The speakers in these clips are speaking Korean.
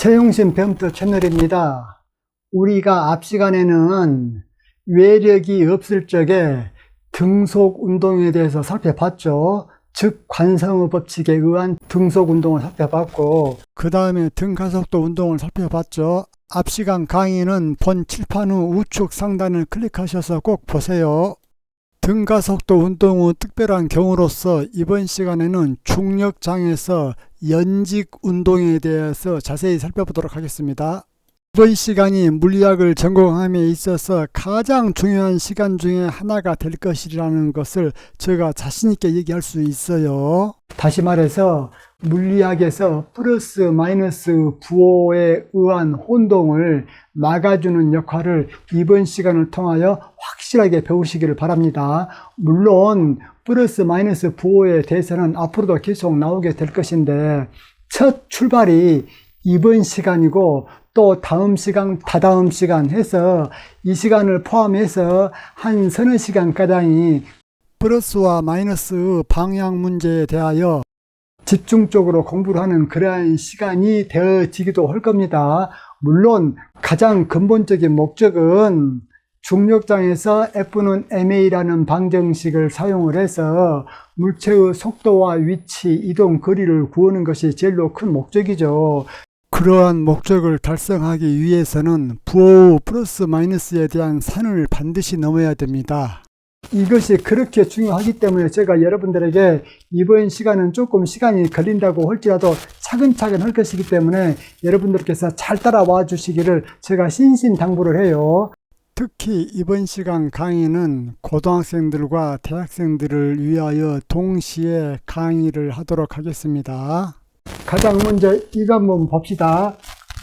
최용신 배움터 채널입니다. 우리가 앞 시간에는 외력이 없을 적에 등속 운동에 대해서 살펴봤죠. 즉 관성의 법칙에 의한 등속 운동을 살펴봤고, 그 다음에 등가속도 운동을 살펴봤죠. 앞 시간 강의는 본 칠판 후 우측 상단을 클릭하셔서 꼭 보세요. 등가속도 운동의 특별한 경우로서 이번 시간에는 중력장에서 연직 운동에 대해서 자세히 살펴보도록 하겠습니다. 이번 시간이 물리학을 전공함에 있어서 가장 중요한 시간 중에 하나가 될 것이라는 것을 제가 자신있게 얘기할 수 있어요. 다시 말해서 물리학에서 플러스 마이너스 부호에 의한 혼동을 막아주는 역할을 이번 시간을 통하여 확실하게 배우시기를 바랍니다. 물론 플러스 마이너스 부호에 대해서는 앞으로도 계속 나오게 될 것인데, 첫 출발이 이번 시간이고 또 다음 시간, 다다음 시간 해서 이 시간을 포함해서 한 서너 시간 가량이 플러스와 마이너스 방향 문제에 대하여 집중적으로 공부를 하는 그러한 시간이 되어지기도 할 겁니다. 물론 가장 근본적인 목적은 중력장에서 F는 ma라는 방정식을 사용을 해서 물체의 속도와 위치, 이동 거리를 구하는 것이 제일로 큰 목적이죠. 그러한 목적을 달성하기 위해서는 부호 플러스 마이너스에 대한 산을 반드시 넘어야 됩니다. 이것이 그렇게 중요하기 때문에 제가 여러분들에게 이번 시간은 조금 시간이 걸린다고 할지라도 차근차근 할 것이기 때문에 여러분들께서 잘 따라와 주시기를 제가 신신당부를 해요. 특히 이번 시간 강의는 고등학생들과 대학생들을 위하여 동시에 강의를 하도록 하겠습니다. 가장 먼저 이거 한번 봅시다.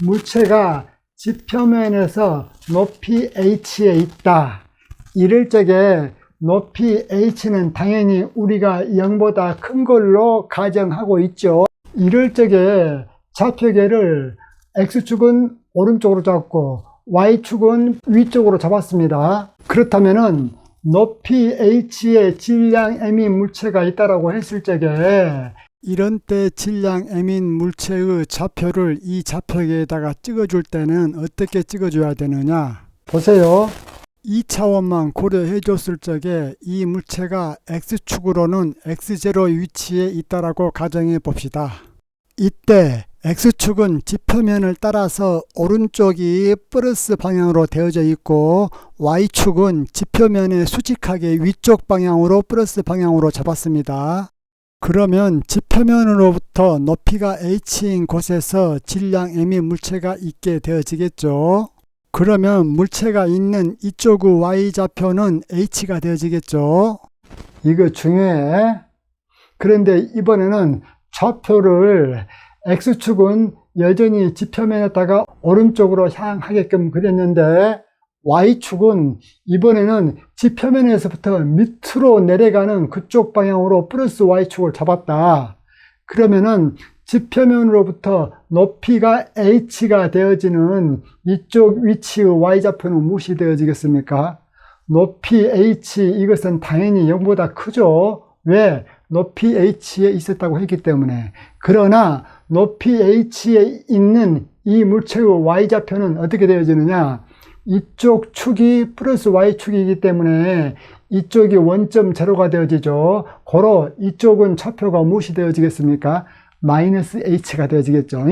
물체가 지표면에서 높이 h에 있다. 이럴 적에 높이 h는 당연히 우리가 0보다 큰 걸로 가정하고 있죠. 이럴 적에 좌표계를 x축은 오른쪽으로 잡고 y축은 위쪽으로 잡았습니다. 그렇다면은 높이 h에 질량 m인 물체가 있다라고 했을 적에 이런 때 질량 m인 물체의 좌표를 이 좌표계에다가 찍어줄 때는 어떻게 찍어줘야 되느냐? 보세요. 2차원만 고려해 줬을 적에 이 물체가 x축으로는 x0 위치에 있다라고 가정해 봅시다. 이때 x축은 지표면을 따라서 오른쪽이 플러스 방향으로 되어져 있고 y축은 지표면에 수직하게 위쪽 방향으로 플러스 방향으로 잡았습니다. 그러면 지표면으로부터 높이가 h인 곳에서 질량 m인 물체가 있게 되어지겠죠. 그러면 물체가 있는 이쪽의 y좌표는 h가 되어지겠죠. 이거 중요해. 그런데 이번에는 좌표를 x축은 여전히 지표면에다가 오른쪽으로 향하게끔 그렸는데 y축은 이번에는 지표면에서부터 밑으로 내려가는 그쪽 방향으로 플러스 y축을 잡았다. 그러면은 지표면으로부터 높이가 h가 되어지는 이쪽 위치의 y좌표는 무엇이 되어지겠습니까? 높이 h, 이것은 당연히 0보다 크죠. 왜? 높이 h에 있었다고 했기 때문에. 그러나 높이 h에 있는 이 물체의 y좌표는 어떻게 되어지느냐? 이쪽 축이 플러스 y축이기 때문에 이쪽이 원점 제로가 되어지죠. 고로 이쪽은 좌표가 무엇이 되어지겠습니까? 마이너스 h가 되어지겠죠.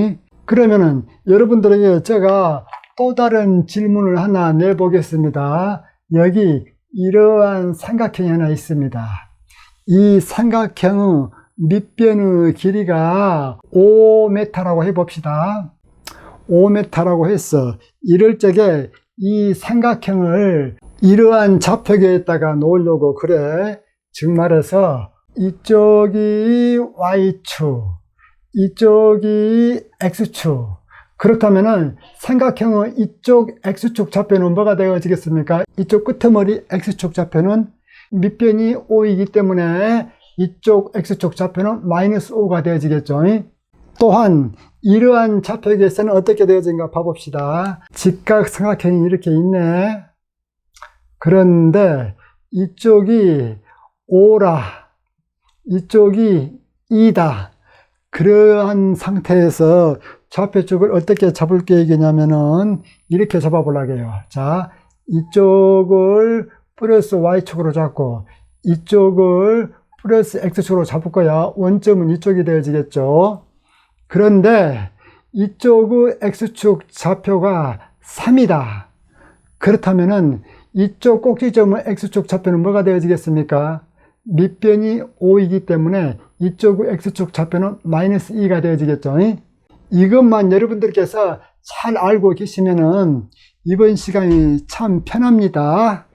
그러면은 여러분들에게 제가 또 다른 질문을 하나 내보겠습니다. 여기 이러한 삼각형이 하나 있습니다. 이 삼각형의 밑변의 길이가 5m라고 해봅시다. 5m라고 했어. 이럴 적에 이 삼각형을 이러한 좌표계에다가 놓으려고 그래. 즉 말해서 이쪽이 y축, 이쪽이 x축. 그렇다면은 삼각형의 이쪽 x축 좌표는 뭐가 되어지겠습니까? 이쪽 끄트머리 x축 좌표는 밑변이 5이기 때문에 이쪽 x축 좌표는 마이너스 5가 되어지겠죠. 또한 이러한 좌표계에서는 어떻게 되어진가 봐봅시다. 직각삼각형이 이렇게 있네. 그런데 이쪽이 5라, 이쪽이 2다. 그러한 상태에서 좌표축을 어떻게 잡을 계획이냐면은 이렇게 잡아보려고 해요. 자, 이쪽을 플러스 Y축으로 잡고 이쪽을 플러스 X축으로 잡을 거야. 원점은 이쪽이 되어지겠죠. 그런데 이쪽의 X축 좌표가 3이다. 그렇다면은 이쪽 꼭지점의 X축 좌표는 뭐가 되어지겠습니까? 밑변이 5이기 때문에 이쪽의 X축 좌표는 마이너스 2가 되어지겠죠. 이것만 여러분들께서 잘 알고 계시면은 이번 시간이 참 편합니다.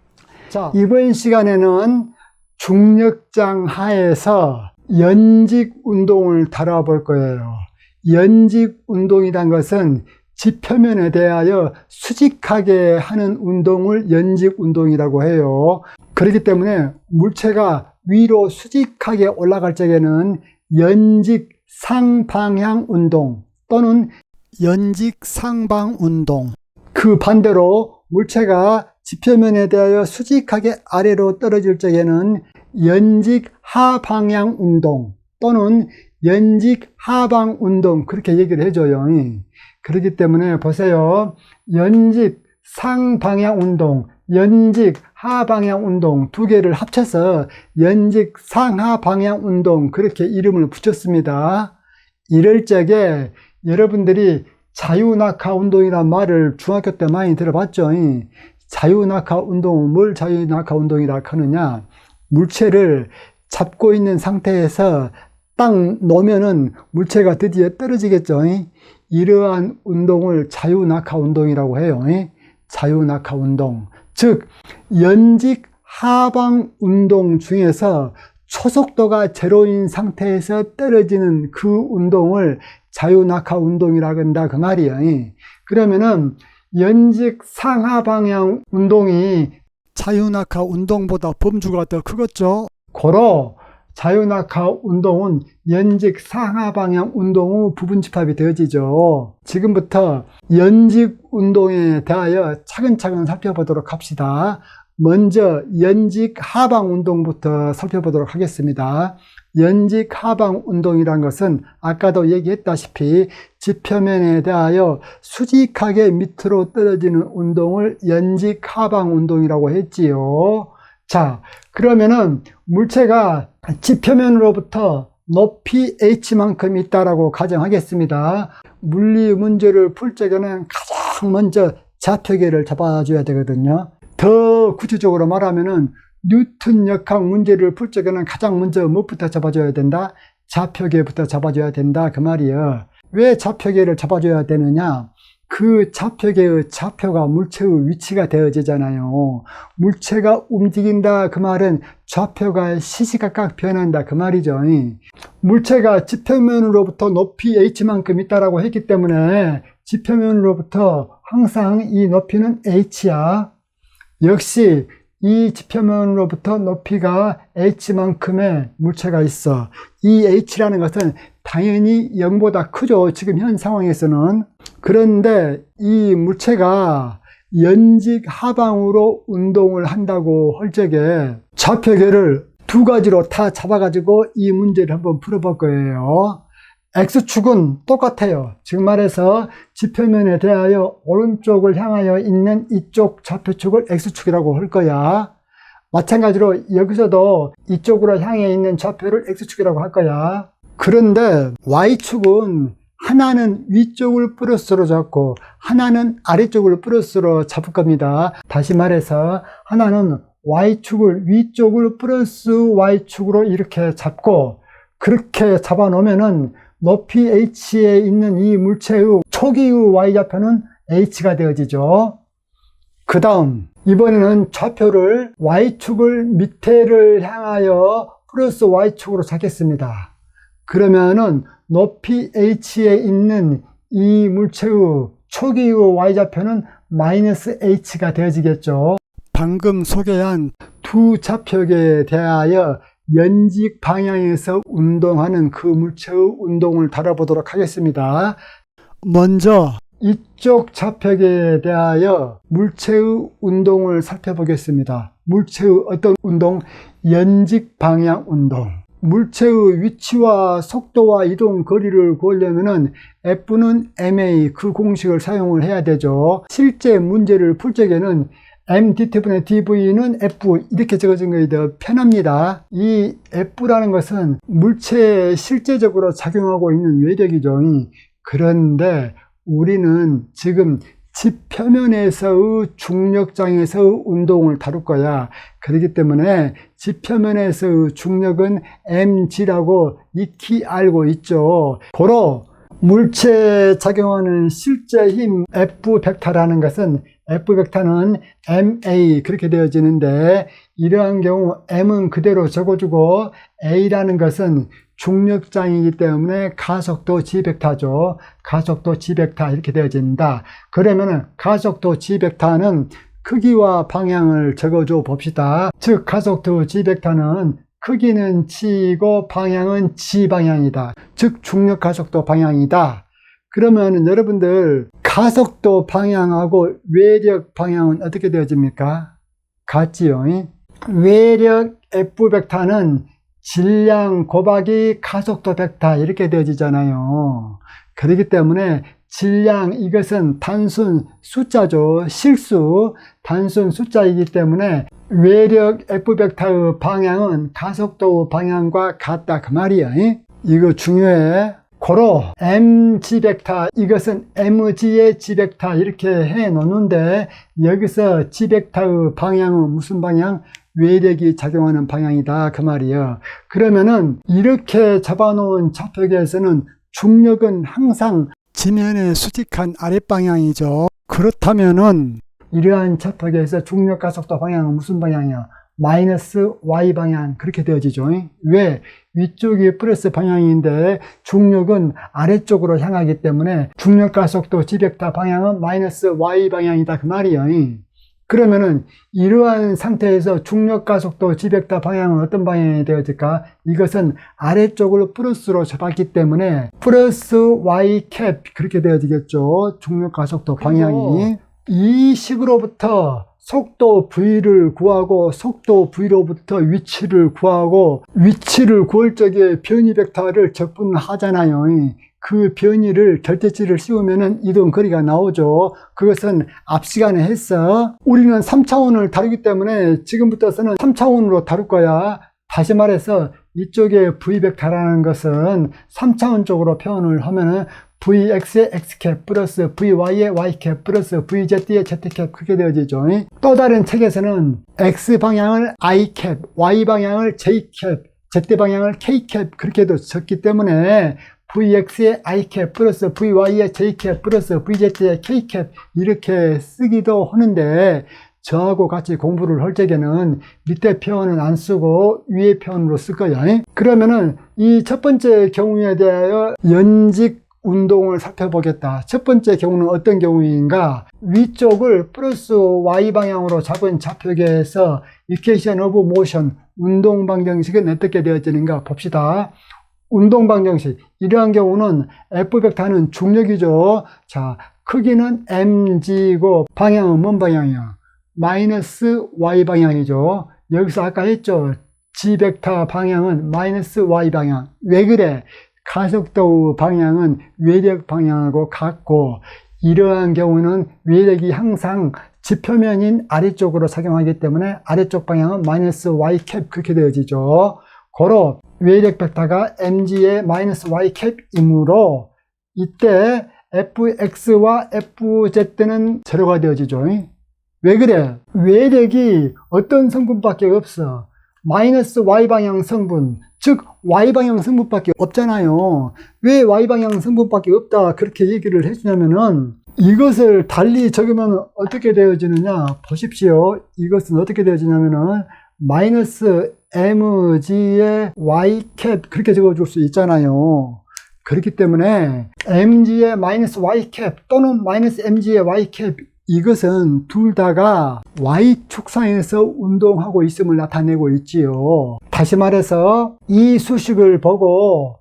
자, 이번 시간에는 중력장 하에서 연직 운동을 다뤄볼 거예요. 연직 운동이란 것은 지표면에 대하여 수직하게 하는 운동을 연직 운동이라고 해요. 그렇기 때문에 물체가 위로 수직하게 올라갈 적에는 연직 상방향 운동 또는 연직 상방 운동, 그 반대로 물체가 지표면에 대하여 수직하게 아래로 떨어질 적에는 연직 하방향 운동 또는 연직 하방 운동, 그렇게 얘기를 해줘요. 그렇기 때문에 보세요. 연직 상방향 운동, 연직 하방향 운동 두 개를 합쳐서 연직 상하방향 운동, 그렇게 이름을 붙였습니다. 이럴 적에 여러분들이 자유낙하 운동이란 말을 중학교 때 많이 들어봤죠. 자유낙하 운동은 뭘 자유낙하 운동이라 하느냐, 물체를 잡고 있는 상태에서 딱 놓으면은 물체가 드디어 떨어지겠죠. 이러한 운동을 자유낙하 운동이라고 해요. 자유낙하 운동, 즉 연직 하방 운동 중에서 초속도가 제로인 상태에서 떨어지는 그 운동을 자유낙하 운동이라고 한다, 그 말이에요. 그러면은 연직 상하방향 운동이 자유낙하 운동보다 범주가 더 크겠죠. 고로 자유낙하 운동은 연직 상하방향 운동의 부분집합이 되어지죠. 지금부터 연직 운동에 대하여 차근차근 살펴보도록 합시다. 먼저 연직 하방 운동부터 살펴보도록 하겠습니다. 연직 하방 운동이란 것은 아까도 얘기했다시피 지표면에 대하여 수직하게 밑으로 떨어지는 운동을 연직 하방 운동이라고 했지요. 자, 그러면은 물체가 지표면으로부터 높이 h만큼 있다라고 가정하겠습니다. 물리 문제를 풀 적에는 가장 먼저 좌표계를 잡아줘야 되거든요. 더 구체적으로 말하면은 뉴턴 역학 문제를 풀 적에는 가장 먼저 무엇부터 잡아줘야 된다? 좌표계부터 잡아줘야 된다, 그 말이에요. 왜 좌표계를 잡아줘야 되느냐? 그 좌표계의 좌표가 물체의 위치가 되어지잖아요. 물체가 움직인다, 그 말은 좌표가 시시각각 변한다, 그 말이죠. 물체가 지표면으로부터 높이 h만큼 있다라고 했기 때문에 지표면으로부터 항상 이 높이는 h야. 역시 이 지표면으로부터 높이가 h만큼의 물체가 있어. 이 h라는 것은 당연히 0보다 크죠, 지금 현 상황에서는. 그런데 이 물체가 연직 하방으로 운동을 한다고 할 적에 좌표계를 두 가지로 다 잡아가지고 이 문제를 한번 풀어볼 거예요. X축은 똑같아요. 지금 말해서 지표면에 대하여 오른쪽을 향하여 있는 이쪽 좌표축을 X축이라고 할 거야. 마찬가지로 여기서도 이쪽으로 향해 있는 좌표를 X축이라고 할 거야. 그런데 Y축은 하나는 위쪽을 플러스로 잡고 하나는 아래쪽을 플러스로 잡을 겁니다. 다시 말해서 하나는 Y축을 위쪽을 플러스 Y축으로 이렇게 잡고, 그렇게 잡아 놓으면은 높이 h에 있는 이 물체의 초기의 y좌표는 h가 되어지죠. 그 다음 이번에는 좌표를 y축을 밑에를 향하여 플러스 y축으로 잡겠습니다. 그러면은 높이 h에 있는 이 물체의 초기의 y좌표는 마이너스 h가 되어지겠죠. 방금 소개한 두 좌표계에 대하여 연직 방향에서 운동하는 그 물체의 운동을 다뤄보도록 하겠습니다. 먼저 이쪽 좌표계에 대하여 물체의 운동을 살펴보겠습니다. 물체의 어떤 운동? 연직 방향 운동. 물체의 위치와 속도와 이동 거리를 구하려면은 F는 ma 그 공식을 사용을 해야 되죠. 실제 문제를 풀 적에는 mdt분의 dv는 F 이렇게 적어진 것이 더 편합니다. 이 F라는 것은 물체에 실제적으로 작용하고 있는 외력이죠. 그런데 우리는 지금 집 표면에서의 중력장에서의 운동을 다룰 거야. 그렇기 때문에 집 표면에서의 중력은 mg라고 익히 알고 있죠. 고로 물체에 작용하는 실제 힘 F 벡터라는 것은 F 벡터는 ma 그렇게 되어지는데, 이러한 경우 m은 그대로 적어주고 a라는 것은 중력장이기 때문에 가속도 g 벡터죠. 가속도 g 벡터 이렇게 되어진다. 그러면은 가속도 g 벡터는 크기와 방향을 적어줘 봅시다. 즉 가속도 g 벡터는 크기는 g이고 방향은 g 방향이다. 즉 중력 가속도 방향이다. 그러면 여러분들 가속도 방향하고 외력 방향은 어떻게 되어집니까? 같지요. 외력 F 벡터는 질량 곱하기 가속도 벡터 이렇게 되어지잖아요. 그렇기 때문에 질량 이것은 단순 숫자죠. 실수 단순 숫자이기 때문에 외력 F 벡터의 방향은 가속도 방향과 같다 그 말이야. 이거 중요해. 고로 mg 벡터 이것은 mg의 g 벡터 이렇게 해 놓는데, 여기서 g 벡터의 방향은 무슨 방향? 외력이 작용하는 방향이다 그 말이에요. 그러면은 이렇게 잡아놓은 좌표계에서는 중력은 항상 지면에 수직한 아랫방향이죠. 그렇다면은 이러한 좌표계에서 중력 가속도 방향은 무슨 방향이야? 마이너스 y방향 그렇게 되어지죠. 왜? 위쪽이 플러스 방향인데 중력은 아래쪽으로 향하기 때문에 중력 가속도 g 벡터 방향은 마이너스 y방향이다 그 말이에요. 그러면은 이러한 상태에서 중력 가속도 g 벡터 방향은 어떤 방향이 되어질까? 이것은 아래쪽을 플러스로 잡았기 때문에 플러스 y 캡 그렇게 되어지겠죠. 중력 가속도 방향이. 이 식으로부터 속도 v를 구하고 속도 v로부터 위치를 구하고 위치를 구할 적에 변이 벡터를 적분하잖아요. 그 변이를 절대치를 씌우면은 이동 거리가 나오죠. 그것은 앞 시간에 했어. 우리는 3차원을 다루기 때문에 지금부터서는 3차원으로 다룰 거야. 다시 말해서 이쪽에 v 벡터라는 것은 3차원적으로 표현을 하면은 vx의 x캡 플러스 vy의 y캡 플러스 vz의 z캡 그렇게 되어지죠. 또 다른 책에서는 x방향을 i캡, y방향을 j캡, z방향을 k캡 그렇게도 적기 때문에 vx의 i캡 플러스 vy의 j캡 플러스 vz의 k캡 이렇게 쓰기도 하는데, 저하고 같이 공부를 할 적에는 밑에 표현은 안 쓰고 위에 표현으로 쓸 거야. 그러면은 이 첫 번째 경우에 대하여 연직 운동을 살펴보겠다. 첫 번째 경우는 어떤 경우인가? 위쪽을 플러스 y방향으로 잡은 좌표계에서 equation of motion, 운동 방정식은 어떻게 되어지는가 봅시다. 운동 방정식, 이러한 경우는 F 벡터는 중력이죠. 자, 크기는 mg고 방향은 뭔 방향이야? 마이너스 y방향이죠. 여기서 아까 했죠. g 벡터 방향은 마이너스 y방향. 왜 그래? 가속도 방향은 외력 방향하고 같고, 이러한 경우는 외력이 항상 지표면인 아래쪽으로 작용하기 때문에 아래쪽 방향은 마이너스 y캡 그렇게 되어지죠. 고로 외력 벡터가 mg의 마이너스 y캡이므로 이때 fx와 fz는 제로가 되어지죠. 왜 그래? 외력이 어떤 성분밖에 없어. 마이너스 y방향 성분, 즉 y방향 성분밖에 없잖아요. 왜 y방향 성분밖에 없다 그렇게 얘기를 해주냐면은, 이것을 달리 적으면 어떻게 되어지느냐 보십시오. 이것은 어떻게 되어지냐면은 마이너스 mg의 y캡 그렇게 적어줄 수 있잖아요. 그렇기 때문에 mg의 마이너스 y캡 또는 마이너스 mg의 y캡, 이것은 둘 다가 Y축상에서 운동하고 있음을 나타내고 있지요. 다시 말해서 이 수식을 보고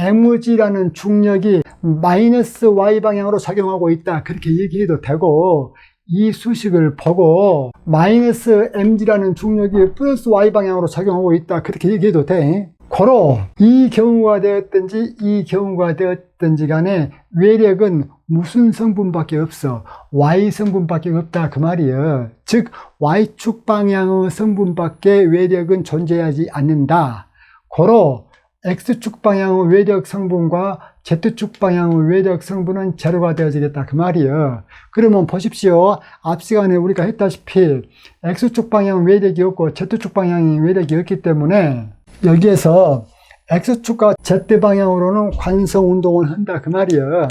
mg라는 중력이 마이너스 Y방향으로 작용하고 있다 그렇게 얘기해도 되고, 이 수식을 보고 마이너스 mg라는 중력이 플러스 Y방향으로 작용하고 있다 그렇게 얘기해도 돼. 고로 이 경우가 되었든지 이 경우가 되었든지 간에 외력은 무슨 성분밖에 없어? Y 성분밖에 없다 그 말이에요. 즉 Y축 방향의 성분밖에 외력은 존재하지 않는다. 고로 X축 방향의 외력 성분과 Z축 방향의 외력 성분은 제로가 되어지겠다 그 말이에요. 그러면 보십시오. 앞 시간에 우리가 했다시피 X축 방향 외력이 없고 Z축 방향이 외력이 없기 때문에 여기에서 X축과 Z방향으로는 관성운동을 한다 그 말이에요.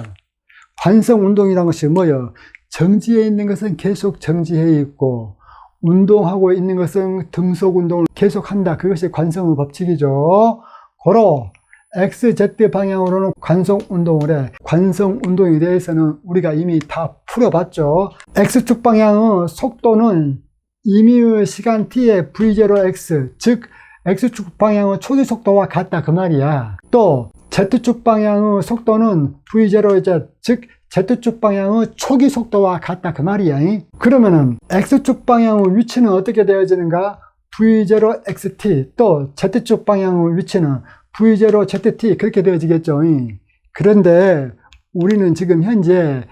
관성운동이라는 것이 뭐예요? 정지해 있는 것은 계속 정지해 있고 운동하고 있는 것은 등속운동을 계속한다. 그것이 관성의 법칙이죠. 고로 XZ 방향으로는 관성운동을 해. 관성운동에 대해서는 우리가 이미 다 풀어봤죠. X축 방향의 속도는 임의의 시간 t의 V0x, 즉 X축 방향의 초기 속도와 같다 그 말이야. 또 Z축 방향의 속도는 V0z, 즉 Z축 방향의 초기 속도와 같다 그 말이야. 그러면은 X축 방향의 위치는 어떻게 되어지는가? V0xt, 또 Z축 방향의 위치는 V0zt 그렇게 되어지겠죠. 그런데 우리는 지금 현재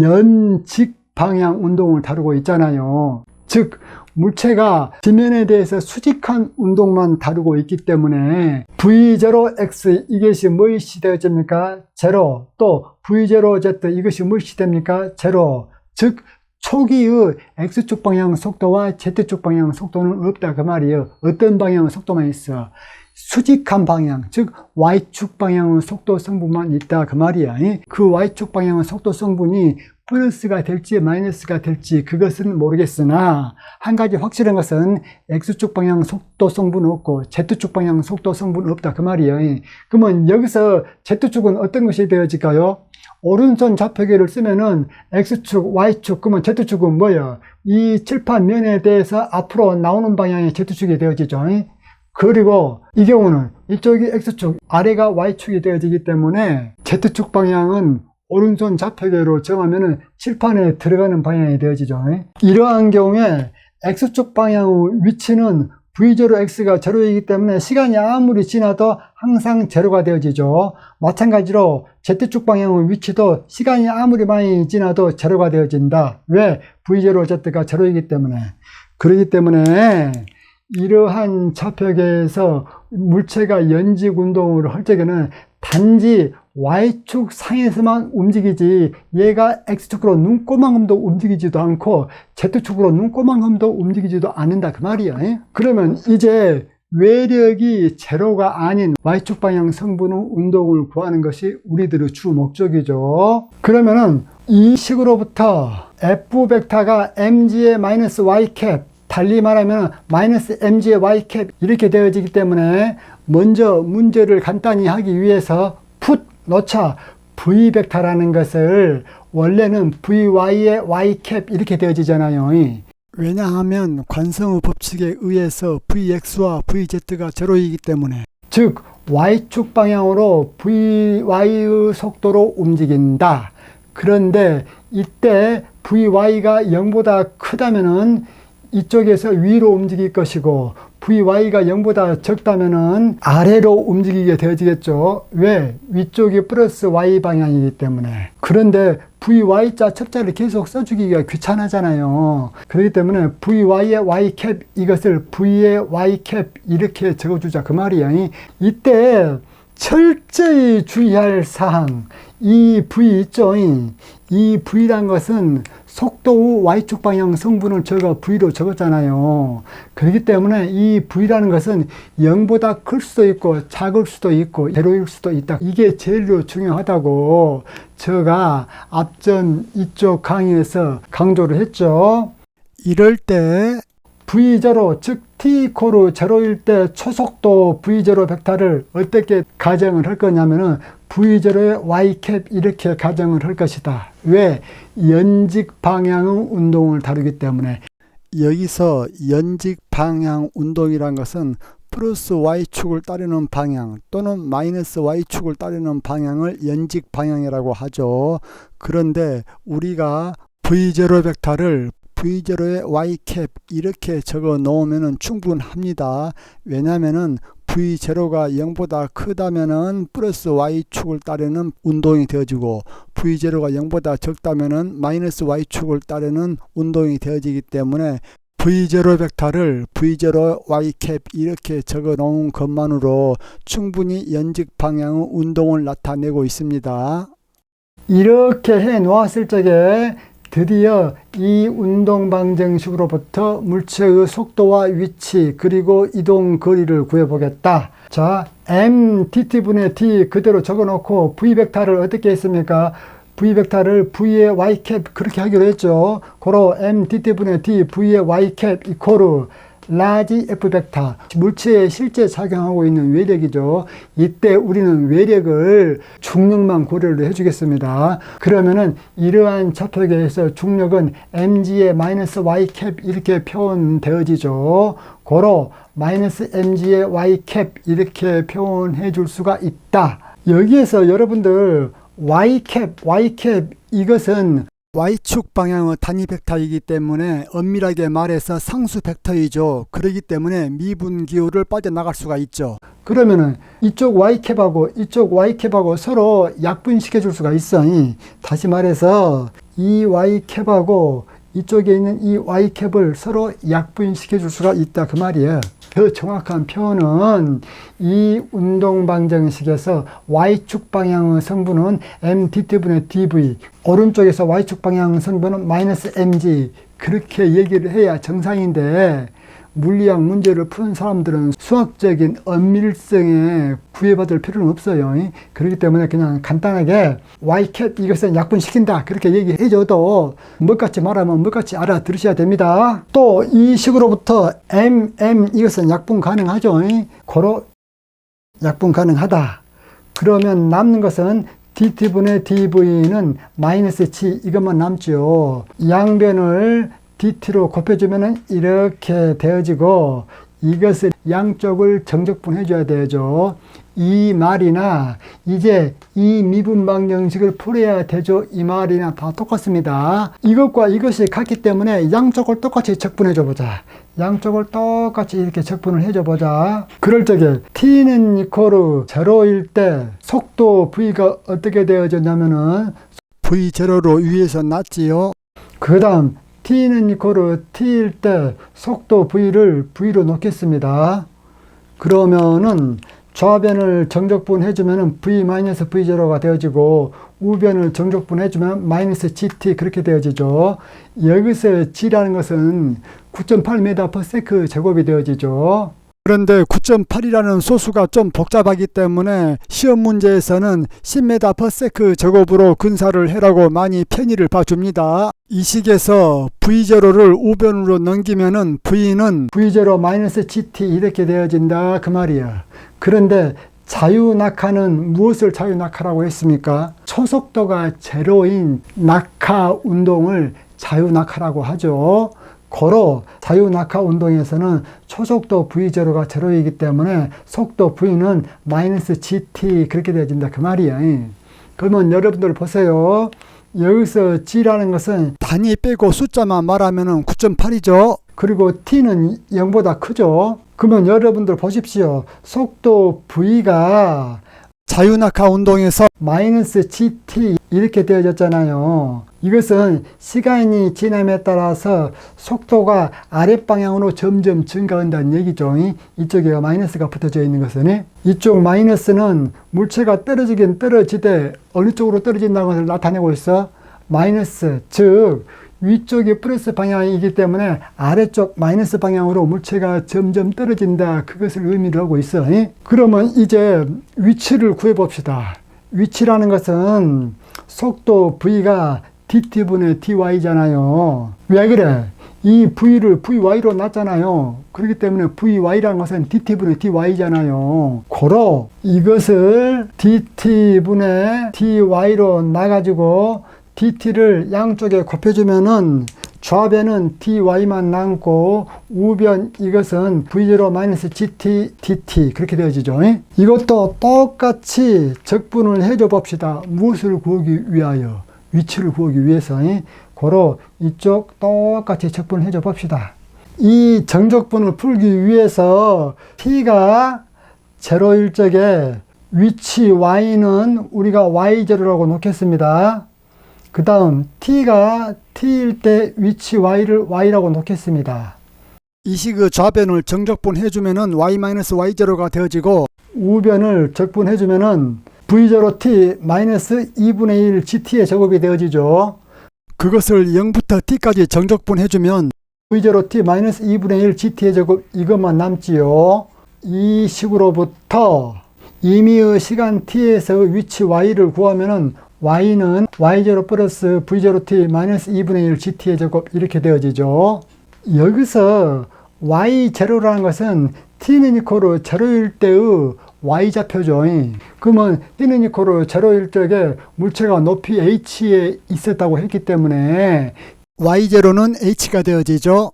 연직 방향 운동을 다루고 있잖아요. 즉 물체가 지면에 대해서 수직한 운동만 다루고 있기 때문에 V0x 이것이 무엇이 되어집니까? 제로. 또 V0z 이것이 무엇이 됩니까? 제로. 즉 초기의 X축 방향 속도와 Z축 방향 속도는 없다 그 말이에요. 어떤 방향의 속도만 있어? 수직한 방향, 즉 Y축 방향의 속도 성분만 있다 그 말이야. 그 Y축 방향의 속도 성분이 플러스가 될지 마이너스가 될지 그것은 모르겠으나 한 가지 확실한 것은 X축 방향 속도 성분은 없고 Z축 방향 속도 성분은 없다 그 말이에요. 그러면 여기서 Z축은 어떤 것이 되어질까요? 오른손 좌표계를 쓰면은 X축, Y축, 그러면 Z축은 뭐예요? 이 칠판면에 대해서 앞으로 나오는 방향의 Z축이 되어지죠. 그리고 이 경우는 이쪽이 X축, 아래가 Y축이 되어지기 때문에 Z축 방향은 오른손 좌표계로 정하면은 칠판에 들어가는 방향이 되어지죠. 이러한 경우에 X축 방향의 위치는 V0x가 제로이기 때문에 시간이 아무리 지나도 항상 제로가 되어지죠. 마찬가지로 Z축 방향의 위치도 시간이 아무리 많이 지나도 제로가 되어진다. 왜? V0z가 제로이기 때문에. 그렇기 때문에 이러한 좌표계에서 물체가 연직 운동을 할 적에는 단지 Y축 상에서만 움직이지 얘가 X축으로 눈꼬만큼도 움직이지도 않고 Z축으로 눈꼬만큼도 움직이지도 않는다 그 말이야. 그러면 이제 외력이 제로가 아닌 Y축 방향 성분의 운동을 구하는 것이 우리들의 주 목적이죠. 그러면은 이 식으로부터 F 벡터가 mg의 마이너스 y 캡, 달리 말하면 마이너스 mg의 y 캡 이렇게 되어지기 때문에 먼저 문제를 간단히 하기 위해서 풋 넣자. v 벡터라는 것을 원래는 vy의 y 캡 이렇게 되어지잖아요. 왜냐하면 관성의 법칙에 의해서 vx와 vz가 제로이기 때문에, 즉 y축 방향으로 vy의 속도로 움직인다. 그런데 이때 vy가 0보다 크다면은 이쪽에서 위로 움직일 것이고 vy가 0보다 적다면은 아래로 움직이게 되어지겠죠. 왜? 위쪽이 플러스 y 방향이기 때문에. 그런데 vy자 첩자를 계속 써주기가 귀찮아잖아요. 그렇기 때문에 vy의 y 캡 이것을 v의 y 캡 이렇게 적어주자 그 말이야. 이때 철저히 주의할 사항, 이 v 있죠. 이 v란 것은 속도의 y축 방향 성분을 제가 v로 적었잖아요. 그렇기 때문에 이 v라는 것은 0보다 클 수도 있고 작을 수도 있고 제로일 수도 있다. 이게 제일 중요하다고 제가 앞전 이쪽 강의에서 강조를 했죠. 이럴 때 V0, 즉 T=0일 때 초속도 V0 벡터를 어떻게 가정을 할 거냐면은 V0의 y 캡 이렇게 가정을 할 것이다. 왜? 연직 방향의 운동을 다루기 때문에. 여기서 연직 방향 운동이란 것은 플러스 y축을 따르는 방향 또는 마이너스 y축을 따르는 방향을 연직 방향이라고 하죠. 그런데 우리가 V0 벡터를 V0의 y 캡 이렇게 적어 놓으면 충분합니다. 왜냐하면은 V0가 0보다 크다면은 플러스 Y축을 따르는 운동이 되어지고 V0가 0보다 적다면은 마이너스 Y축을 따르는 운동이 되어지기 때문에 V0 벡터를 V0 Y캡 이렇게 적어 놓은 것만으로 충분히 연직 방향의 운동을 나타내고 있습니다. 이렇게 해 놓았을 적에 드디어 이 운동 방정식으로부터 물체의 속도와 위치 그리고 이동 거리를 구해보겠다. 자, m dt분의 d 그대로 적어놓고 v 벡터를 어떻게 했습니까? v 벡터를 v의 y캡 그렇게 하기로 했죠. 고로 m dt분의 d v의 y캡 이코르 라지 f 벡터, 물체에 실제 작용하고 있는 외력이죠. 이때 우리는 외력을 중력만 고려를 해주겠습니다. 그러면은 이러한 좌표계에서 중력은 mg의 마이너스 y캡 이렇게 표현되어지죠. 고로 마이너스 mg의 y캡 이렇게 표현해 줄 수가 있다. 여기에서 여러분들 y캡 이것은 Y축 방향의 단위 벡터이기 때문에 엄밀하게 말해서 상수 벡터이죠. 그렇기 때문에 미분 기호를 빠져나갈 수가 있죠. 그러면은 이쪽 Y캡하고 이쪽 Y캡하고 서로 약분시켜 줄 수가 있어. 다시 말해서 이 Y캡하고 이쪽에 있는 이 Y캡을 서로 약분시켜 줄 수가 있다 그 말이에요. 더 정확한 표현은 이 운동 방정식에서 Y축 방향의 성분은 m dt분의 dv, 오른쪽에서 Y축 방향 성분은 마이너스 mg 그렇게 얘기를 해야 정상인데 물리학 문제를 푸는 사람들은 수학적인 엄밀성에 구애받을 필요는 없어요. 그렇기 때문에 그냥 간단하게 Y캡 이것은 약분시킨다 그렇게 얘기해줘도 뭐같이 말하면 뭐같이 알아들으셔야 됩니다. 또 이 식으로부터 m 이것은 약분 가능하죠. 고로 약분 가능하다. 그러면 남는 것은 dt분의 dv는 마이너스 치 이것만 남죠. 양변을 dt로 곱해주면 이렇게 되어지고 이것을 양쪽을 정적분해 줘야 되죠. 이 말이나 이제 이 미분 방정식을 풀어야 되죠. 이 말이나 다 똑같습니다. 이것과 이것이 같기 때문에 양쪽을 똑같이 적분해 줘 보자. 양쪽을 똑같이 이렇게 적분을 해줘 보자. 그럴 적에 t는 이코르 0일 때 속도 v가 어떻게 되어졌냐면은 v0로 위에서 났지요. 그 다음 t는 이코르 t일 때 속도 v를 v로 놓겠습니다. 그러면은 좌변을 정적분 해주면 v-v0가 되어지고 우변을 정적분 해주면 마이너스 gt 그렇게 되어지죠. 여기서 g라는 것은 9.8m/s 제곱이 되어지죠. 그런데 9.8이라는 소수가 좀 복잡하기 때문에 시험 문제에서는 10m/s 제곱으로 근사를 해라고 많이 편의를 봐줍니다. 이 식에서 V0를 우변으로 넘기면은 V는 V0 GT 이렇게 되어진다 그 말이야. 그런데 자유낙하는 무엇을 자유낙하라고 했습니까? 초속도가 제로인 낙하 운동을 자유낙하라고 하죠. 고로 자유낙하 운동에서는 초속도 V0가 제로이기 때문에 속도 V는 마이너스 GT 그렇게 되어진다 그 말이야. 그러면 여러분들 보세요. 여기서 G라는 것은 단위 빼고 숫자만 말하면 9.8이죠. 그리고 T는 0보다 크죠. 그러면 여러분들 보십시오. 속도 V가 자유낙하 운동에서 마이너스 GT 이렇게 되어졌잖아요. 이것은 시간이 지남에 따라서 속도가 아랫방향으로 점점 증가한다는 얘기죠. 이쪽에 마이너스가 붙어져 있는 것은 이쪽 마이너스는 물체가 떨어지긴 떨어지되 어느 쪽으로 떨어진다는 것을 나타내고 있어. 마이너스, 즉 위쪽이 플러스 방향이기 때문에 아래쪽 마이너스 방향으로 물체가 점점 떨어진다. 그것을 의미를 하고 있어. 그러면 이제 위치를 구해봅시다. 위치라는 것은 속도 V가 dt분의 dy잖아요. 왜 그래? 이 V를 vy로 놨잖아요. 그렇기 때문에 vy라는 것은 dt분의 dy잖아요. 고로 이것을 dt분의 dy로 놔가지고 dt를 양쪽에 곱해주면은 좌변은 dy만 남고 우변 이것은 v0 gt dt 그렇게 되어지죠. 이것도 똑같이 적분을 해줘 봅시다. 무엇을 구하기 위하여? 위치를 구하기 위해서. 고로 이쪽 똑같이 적분을 해줘 봅시다. 이 정적분을 풀기 위해서 t가 제로일 적에 위치 y는 우리가 y0라고 놓겠습니다. 그 다음 t가 t일 때 위치 y를 y라고 놓겠습니다. 이 식의 좌변을 정적분 해주면은 y-y0가 되어지고 우변을 적분해주면은 v0t 마이너스 2분의 1 gt의 제곱이 되어지죠. 그것을 0부터 t까지 정적분 해주면 v0t 마이너스 2분의 1 gt의 제곱 이것만 남지요. 이 식으로부터 임의의 시간 t에서 위치 y를 구하면은 y는 y0 플러스 v0t 마이너스 2분의 1 gt의 제곱 이렇게 되어지죠. 여기서 y0라는 것은 t는 이코르 0일 때의 y좌표죠. 그러면 t는 이코르 0일 적에 물체가 높이 h에 있었다고 했기 때문에 y0는 h가 되어지죠.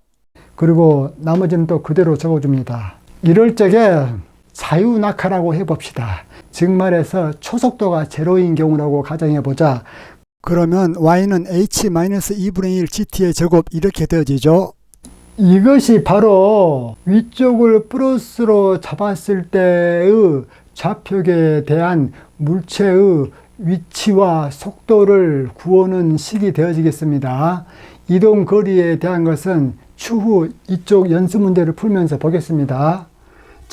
그리고 나머지는 또 그대로 적어줍니다. 이럴 적에 자유낙하라고 해봅시다. 즉 말해서 초속도가 제로인 경우라고 가정해보자. 그러면 y는 h-2분의 1 gt의 제곱 이렇게 되어지죠. 이것이 바로 위쪽을 플러스로 잡았을 때의 좌표계에 대한 물체의 위치와 속도를 구하는 식이 되어지겠습니다. 이동 거리에 대한 것은 추후 이쪽 연습 문제를 풀면서 보겠습니다.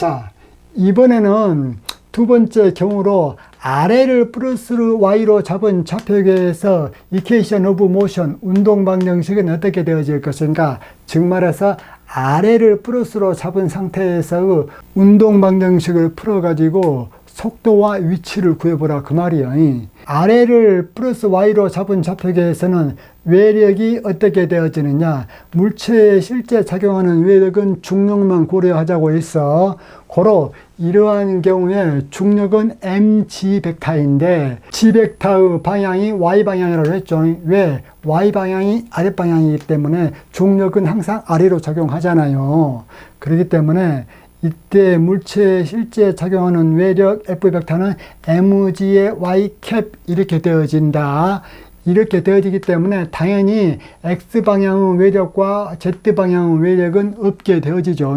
자, 이번에는 두 번째 경우로 아래를 플러스 y로 잡은 좌표계에서 이퀘이션 오브 모션 운동 방정식은 어떻게 되어질 것인가? 즉 말해서 아래를 플러스로 잡은 상태에서 운동 방정식을 풀어가지고 속도와 위치를 구해보라 그 말이에요. 아래를 플러스 y로 잡은 좌표계에서는 외력이 어떻게 되어지느냐? 물체에 실제 작용하는 외력은 중력만 고려하자고 했어. 고로 이러한 경우에 중력은 mg 벡터인데 g 벡터의 방향이 y 방향이라고 했죠. 왜? y 방향이 아래 방향이기 때문에 중력은 항상 아래로 작용하잖아요. 그렇기 때문에 이때 물체에 실제 작용하는 외력 F 벡터는 mg의 y 캡 이렇게 되어진다. 이렇게 되어지기 때문에 당연히 X방향의 외력과 Z방향의 외력은 없게 되어지죠.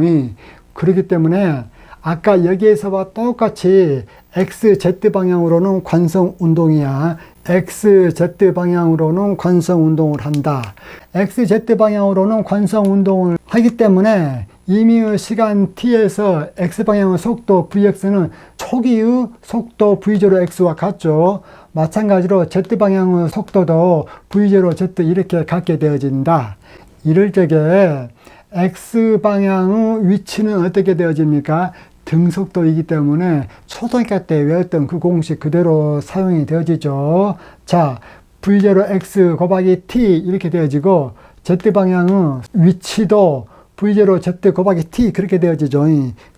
그렇기 때문에 아까 여기에서와 똑같이 XZ방향으로는 관성운동이야. XZ방향으로는 관성운동을 한다. XZ방향으로는 관성운동을 하기 때문에 임의의 시간 t에서 x방향의 속도 vx는 초기의 속도 v0x와 같죠. 마찬가지로 z방향의 속도도 v0z 이렇게 갖게 되어진다. 이럴 적에 x방향의 위치는 어떻게 되어집니까? 등속도이기 때문에 초등학교 때 외웠던 그 공식 그대로 사용이 되어지죠. 자, v0x 곱하기 t 이렇게 되어지고 z방향의 위치도 v0z 곱하기 t 그렇게 되어지죠.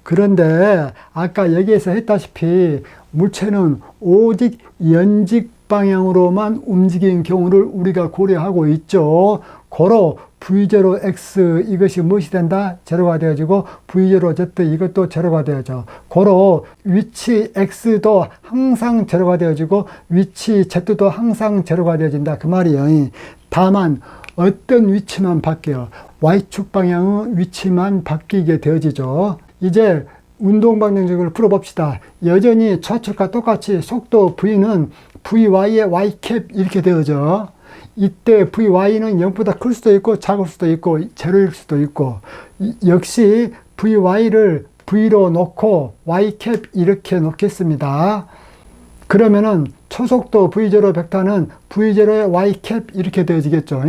그런데 아까 여기에서 했다시피 물체는 오직 연직 방향으로만 움직이는 경우를 우리가 고려하고 있죠. 고로 v0x 이것이 무엇이 된다? 제로가 되어지고 v0z 이것도 제로가 되어져. 고로 위치 x도 항상 제로가 되어지고 위치 z도 항상 제로가 되어진다 그 말이에요. 다만 어떤 위치만 바뀌어요. y축 방향의 위치만 바뀌게 되어지죠. 이제 운동 방정식을 풀어봅시다. 여전히 좌측과 똑같이 속도 v는 vy의 y캡 이렇게 되어져. 이때 vy는 0보다 클 수도 있고 작을 수도 있고 제로일 수도 있고 역시 vy를 v로 놓고 y캡 이렇게 놓겠습니다. 그러면은 초속도 v0 벡터는 v0의 y캡 이렇게 되어지겠죠.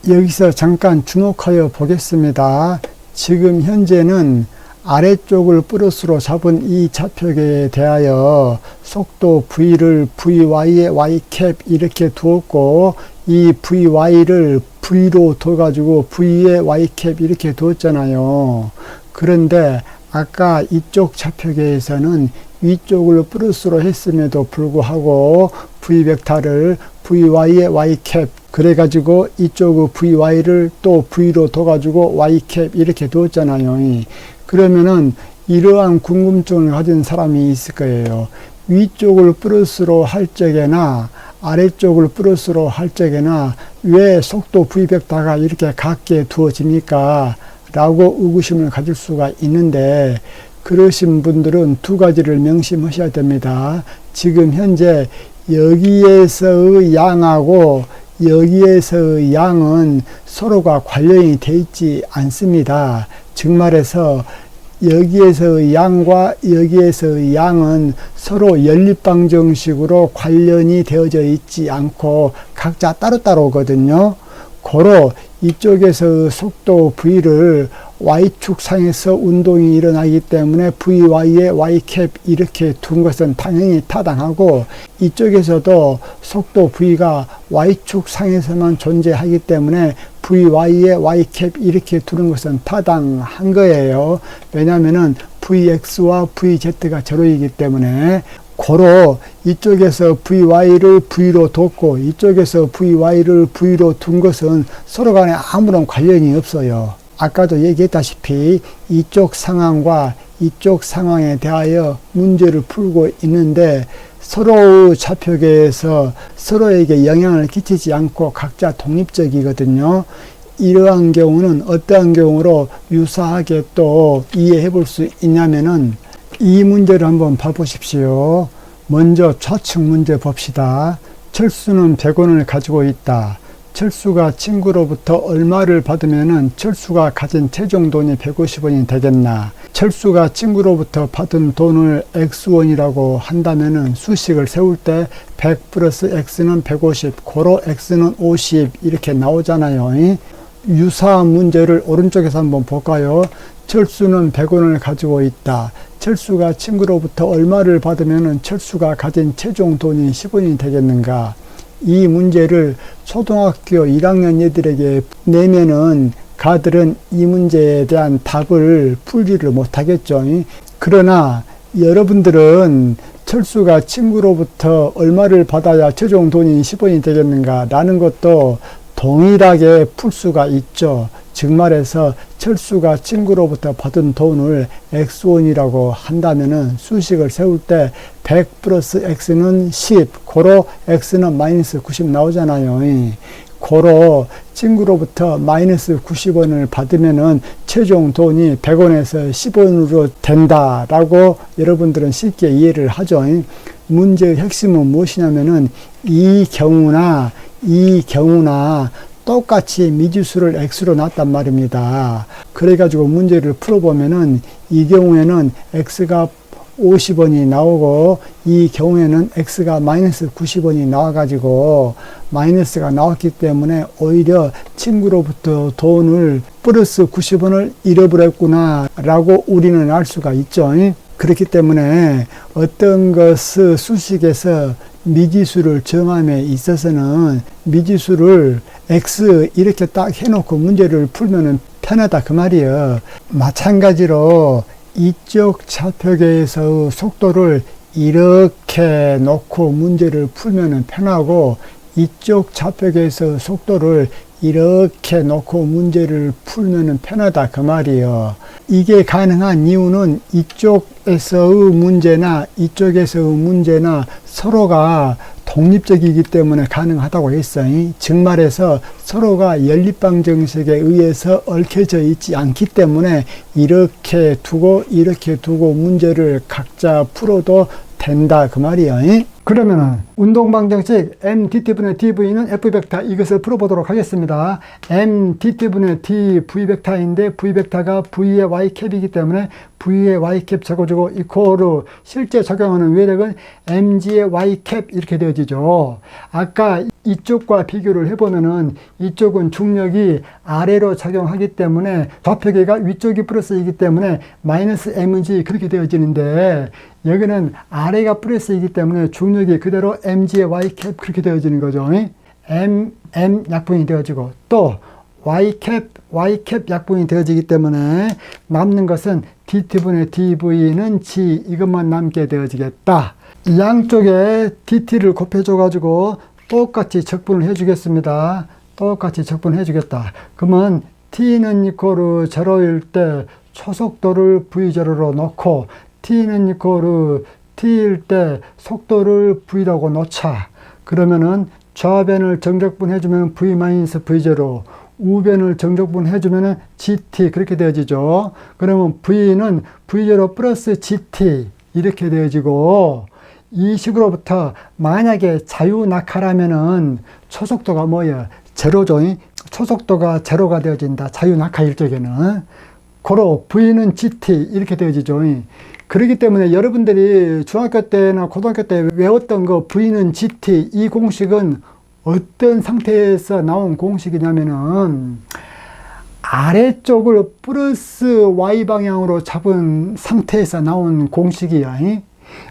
여기서 잠깐 주목하여 보겠습니다. 지금 현재는 아래쪽을 플러스로 잡은 이 좌표계에 대하여 속도 v를 vy의 y캡 이렇게 두었고 이 vy를 v로 둬가지고 v의 y캡 이렇게 두었잖아요. 그런데 아까 이쪽 좌표계에서는 위쪽을 플러스로 했음에도 불구하고 v 벡터를 vy의 y캡 그래가지고 이쪽의 vy를 또 v로 둬가지고 y캡 이렇게 두었잖아요. 그러면은 이러한 궁금증을 가진 사람이 있을 거예요. 위쪽을 플러스로 할 적에나 아래쪽을 플러스로 할 적에나 왜 속도 v 벡터가 이렇게 같게 두어집니까? 라고 의구심을 가질 수가 있는데 그러신 분들은 두 가지를 명심하셔야 됩니다. 지금 현재 여기에서의 양하고 여기에서의 양은 서로가 관련이 되어 있지 않습니다. 즉 말해서 여기에서의 양과 여기에서의 양은 서로 연립방정식으로 관련이 되어져 있지 않고 각자 따로따로거든요. 고로 이쪽에서 속도 V를 Y축상에서 운동이 일어나기 때문에 VY에 Y캡 이렇게 둔 것은 당연히 타당하고, 이쪽에서도 속도 V가 Y축상에서만 존재하기 때문에 VY에 Y캡 이렇게 두는 것은 타당한 거예요. 왜냐하면 VX와 VZ가 제로이기 때문에. 고로 이쪽에서 VY를 V로 뒀고 이쪽에서 VY를 V로 둔 것은 서로 간에 아무런 관련이 없어요. 아까도 얘기했다시피 이쪽 상황과 이쪽 상황에 대하여 문제를 풀고 있는데 서로의 좌표계에서 서로에게 영향을 끼치지 않고 각자 독립적이거든요. 이러한 경우는 어떠한 경우로 유사하게 또 이해해 볼 수 있냐면은 이 문제를 한번 봐보십시오. 먼저 좌측 문제 봅시다. 철수는 100원을 가지고 있다. 철수가 친구로부터 얼마를 받으면은 철수가 가진 최종 돈이 150원이 되겠나? 철수가 친구로부터 받은 돈을 X원이라고 한다면은 수식을 세울 때 100 플러스 X는 150, 고로 X는 50 이렇게 나오잖아요. 유사한 문제를 오른쪽에서 한번 볼까요? 철수는 100원을 가지고 있다. 철수가 친구로부터 얼마를 받으면 철수가 가진 최종 돈이 10원이 되겠는가? 이 문제를 초등학교 1학년 애들에게 내면은 가들은 이 문제에 대한 답을 풀지를 못하겠죠. 그러나 여러분들은 철수가 친구로부터 얼마를 받아야 최종 돈이 10원이 되겠는가? 라는 것도 동일하게 풀 수가 있죠. 즉 말해서 철수가 친구로부터 받은 돈을 X원이라고 한다면은 수식을 세울 때 100 플러스 X는 10, 고로 X는 마이너스 90 나오잖아요. 고로 친구로부터 마이너스 90원을 받으면은 최종 돈이 100원에서 10원으로 된다라고 여러분들은 쉽게 이해를 하죠. 문제의 핵심은 무엇이냐면은 이 경우나 똑같이 미지수를 X로 놨단 말입니다. 그래가지고 문제를 풀어보면은 이 경우에는 X가 50원이 나오고 이 경우에는 X가 마이너스 90원이 나와가지고 마이너스가 나왔기 때문에 오히려 친구로부터 돈을 플러스 90원을 잃어버렸구나 라고 우리는 알 수가 있죠. 그렇기 때문에 어떤 것을 수식에서 미지수를 정함에 있어서는 미지수를 X 이렇게 딱 해놓고 문제를 풀면은 편하다 그 말이에요. 마찬가지로 이쪽 좌표계에서 속도를 이렇게 놓고 문제를 풀면은 편하고 이쪽 좌표계에서 속도를 이렇게 놓고 문제를 풀면은 편하다 그 말이에요. 이게 가능한 이유는 이쪽에서의 문제나 이쪽에서의 문제나 서로가 독립적이기 때문에 가능하다고 했어요. 즉 말해서 서로가 연립방정식에 의해서 얽혀져 있지 않기 때문에 이렇게 두고 문제를 각자 풀어도 된다 그 말이에요. 그러면은 운동방정식 mdt분의 dv는 f벡터 이것을 풀어보도록 하겠습니다. mdt분의 dv벡터인데 v벡터가 v의 y캡이기 때문에 v의 y캡 적어주고 이코르 실제 적용하는 외력은 mg의 y캡 이렇게 되어지죠. 아까 이쪽과 비교를 해보면은 이쪽은 중력이 아래로 작용하기 때문에 좌표계가 위쪽이 플러스이기 때문에 마이너스 mg 그렇게 되어지는데 여기는 아래가 플러스이기 때문에 중력이 그대로 mg의 y캡 그렇게 되어지는 거죠. m 약분이 되어지고 또 y캡 약분이 되어지기 때문에 남는 것은 dt분의 dv는 g 이것만 남게 되어지겠다. 양쪽에 dt를 곱해줘 가지고 똑같이 적분을 해주겠습니다. 똑같이 적분해 주겠다. 그러면 t는 이코르 0일 때 초속도를 v0로 놓고 t는 이코르 t일 때 속도를 v라고 놓자. 그러면은 좌변을 정적분 해주면 v-v0, 우변을 정적분 해주면은 GT 그렇게 되어지죠. 그러면 V는 V0 플러스 GT 이렇게 되어지고, 이 식으로부터 만약에 자유낙하라면은 초속도가 뭐예요? 제로죠. 초속도가 제로가 되어진다. 자유낙하일 적에는. 고로 V는 GT 이렇게 되어지죠. 그렇기 때문에 여러분들이 중학교 때나 고등학교 때 외웠던 거 V는 GT, 이 공식은 어떤 상태에서 나온 공식이냐면은 아래쪽을 플러스 Y 방향으로 잡은 상태에서 나온 공식이야.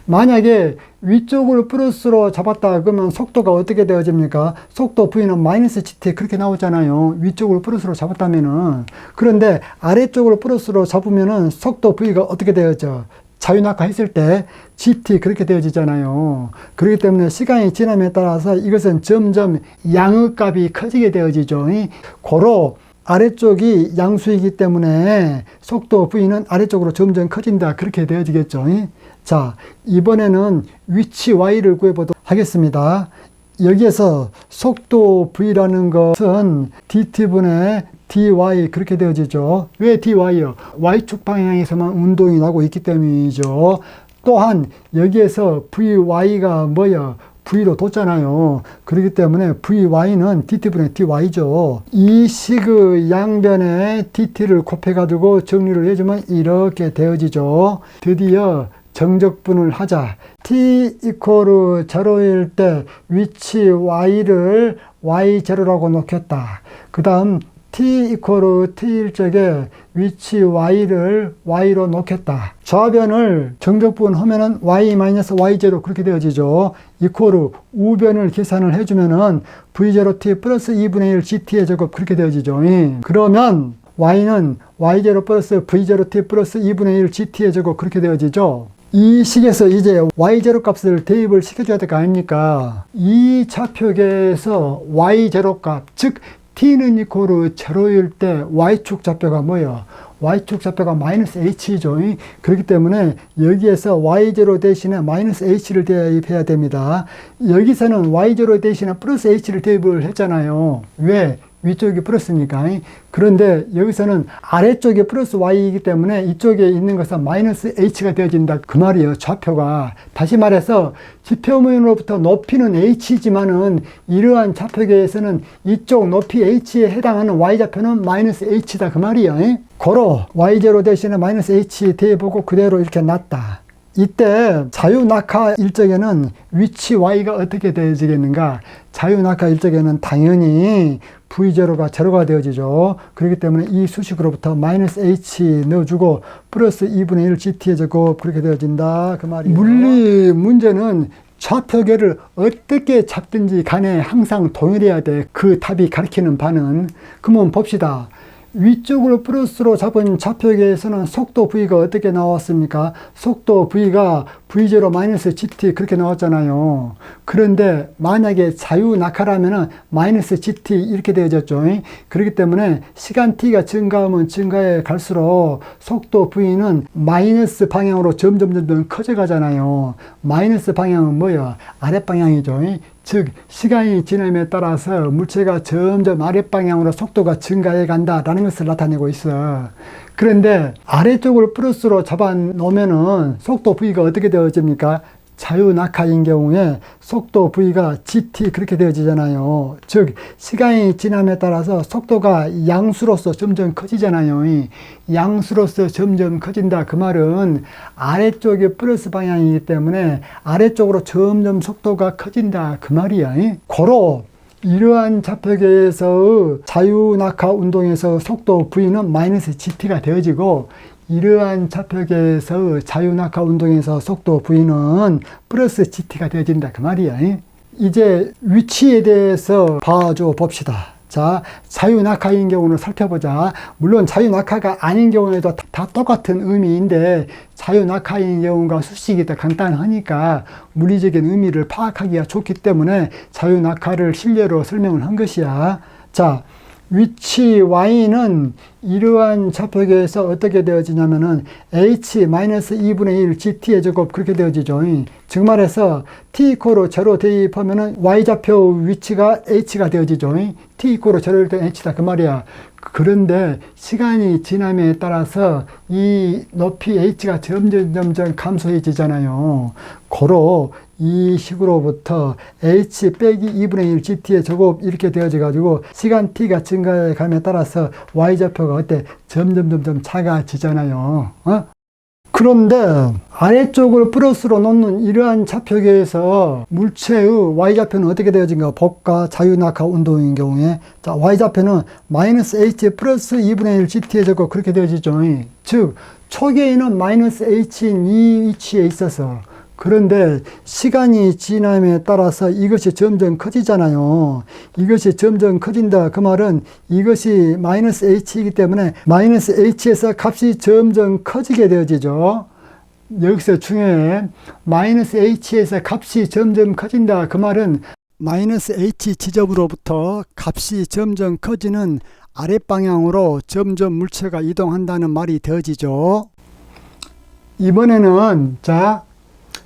만약에 위쪽을 플러스로 잡았다 그러면 속도가 어떻게 되어집니까? 속도 V는 마이너스 GT 그렇게 나오잖아요. 위쪽을 플러스로 잡았다면은. 그런데 아래쪽을 플러스로 잡으면은 속도 V가 어떻게 되어져? 자유낙하 했을 때 GT 그렇게 되어지잖아요. 그렇기 때문에 시간이 지남에 따라서 이것은 점점 양의 값이 커지게 되어지죠. 고로 아래쪽이 양수이기 때문에 속도 V는 아래쪽으로 점점 커진다 그렇게 되어지겠죠. 자, 이번에는 위치 Y를 구해보도록 하겠습니다. 여기에서 속도 V라는 것은 dt분의 dy 그렇게 되어지죠. 왜 dy요? Y축 방향에서만 운동이 나고 있기 때문이죠. 또한 여기에서 vy가 뭐요? V로 뒀잖아요. 그렇기 때문에 vy는 dt분의 dy죠. 이 식의 양변에 dt를 곱해가지고 정리를 해주면 이렇게 되어지죠. 드디어 정적분을 하자. t 이퀄 0일 때 위치 y를 y0라고 놓겠다. 그 다음 t 이퀄 t일 적에 위치 y를 y로 놓겠다. 좌변을 정적분 하면은 y-y0 그렇게 되어지죠. 이퀄 우변을 계산을 해주면은 v0t 플러스 2분의 1 gt의 제곱 그렇게 되어지죠. 그러면 y는 y0 플러스 v0t 플러스 2분의 1 gt의 제곱 그렇게 되어지죠. 이 식에서 이제 y0 값을 대입을 시켜줘야 될 거 아닙니까? 이 좌표계에서 y0 값, 즉 t는 이퀄 0일 때 y축 좌표가 뭐예요? y축 좌표가 마이너스 h죠. 그렇기 때문에 여기에서 y0 대신에 마이너스 h를 대입해야 됩니다. 여기서는 y0 대신에 플러스 h를 대입을 했잖아요. 왜? 위쪽이 플러스니까. 그런데 여기서는 아래쪽이 플러스 y이기 때문에 이쪽에 있는 것은 마이너스 h가 되어진다 그 말이에요. 좌표가. 다시 말해서 지표면으로부터 높이는 h지만은 이러한 좌표계에서는 이쪽 높이 h에 해당하는 y좌표는 마이너스 h다 그 말이에요. 고로 y0 대신에 마이너스 h 대입하고 그대로 이렇게 놨다. 이때 자유낙하 일적에는 위치 y가 어떻게 되어지겠는가? 자유낙하 일적에는 당연히 v0가 제로가 되어지죠. 그렇기 때문에 이 수식으로부터 마이너스 h 넣어주고 플러스 2분의 1 gt의 제곱 그렇게 되어진다 그 말이에요. 물리 문제는 좌표계를 어떻게 잡든지 간에 항상 동일해야 돼. 그 답이 가리키는 바는. 그러면 봅시다. 위쪽으로 플러스로 잡은 좌표계에서는 속도 V가 어떻게 나왔습니까? 속도 V가 V0 마이너스 GT 그렇게 나왔잖아요. 그런데 만약에 자유낙하라면은 마이너스 GT 이렇게 되어졌죠. 그렇기 때문에 시간 T가 증가하면 증가해 갈수록 속도 V는 마이너스 방향으로 점점 커져 가잖아요. 마이너스 방향은 뭐야? 아랫방향이죠. 즉 시간이 지남에 따라서 물체가 점점 아랫방향으로 속도가 증가해 간다라는 것을 나타내고 있어. 그런데 아래쪽을 플러스로 잡아 놓으면은 속도 V가 어떻게 되어집니까? 자유낙하인 경우에 속도 V가 GT 그렇게 되어지잖아요. 즉 시간이 지남에 따라서 속도가 양수로서 점점 커지잖아요. 양수로서 점점 커진다 그 말은 아래쪽이 플러스 방향이기 때문에 아래쪽으로 점점 속도가 커진다 그 말이야. 고로 이러한 좌표계에서의 자유낙하 운동에서 속도 V는 마이너스 GT가 되어지고 이러한 좌표계에서 자유낙하 운동에서 속도 V는 플러스 GT가 되어진다 그 말이야. 이제 위치에 대해서 봐줘 봅시다. 자, 자유낙하인 경우는 살펴보자. 물론 자유낙하가 아닌 경우에도 다 똑같은 의미인데 자유낙하인 경우가 수식이 더 간단하니까 물리적인 의미를 파악하기가 좋기 때문에 자유낙하를 실례로 설명을 한 것이야. 자, 위치 y는 이러한 좌표계에서 어떻게 되어지냐면은 h-2분의 1 gt의 제곱 그렇게 되어지죠. 즉 말해서 t 이코로 0 대입하면은 y좌표 위치가 h가 되어지죠. t 이코로 0일 때 h다 그 말이야. 그런데 시간이 지남에 따라서 이 높이 h가 점점 감소해지잖아요. 고로 이 식으로부터 h 빼기 2분의 1 gt의 제곱 이렇게 되어져 가지고 시간 t가 증가해 감에 따라서 y좌표가 어때? 점점 작아지잖아요. 그런데 아래쪽을 플러스로 놓는 이러한 좌표계에서 물체의 y좌표는 어떻게 되어진가 볼까? 자유낙하 운동인 경우에 자 y좌표는 마이너스 h 플러스 2분의 1 gt의 제곱 그렇게 되어지죠. 즉 초계에는 마이너스 h인 이 위치에 있어서 그런데 시간이 지남에 따라서 이것이 점점 커지잖아요. 이것이 점점 커진다. 그 말은 이것이 마이너스 h이기 때문에 마이너스 h에서 값이 점점 커지게 되어지죠. 여기서 중요해. 마이너스 h에서 값이 점점 커진다. 그 말은 마이너스 h 지점으로부터 값이 점점 커지는 아랫방향으로 점점 물체가 이동한다는 말이 되어지죠. 이번에는 자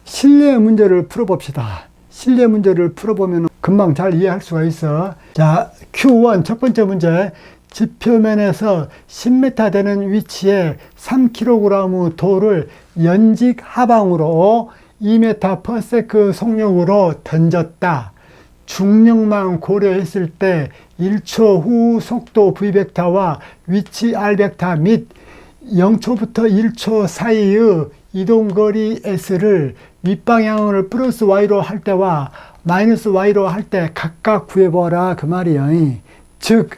실내 문제를 풀어봅시다. 실내 문제를 풀어보면 금방 잘 이해할 수가 있어. 자, Q1 첫 번째 문제. 지표면에서 10m 되는 위치에 3kg 돌을 연직 하방으로 2m/s 속력으로 던졌다. 중력만 고려했을 때 1초 후 속도 v벡터와 위치 r벡터 및 0초부터 1초 사이의 이동거리 s를 윗방향을 플러스 y로 할 때와 마이너스 y로 할 때 각각 구해보라 그 말이에요. 즉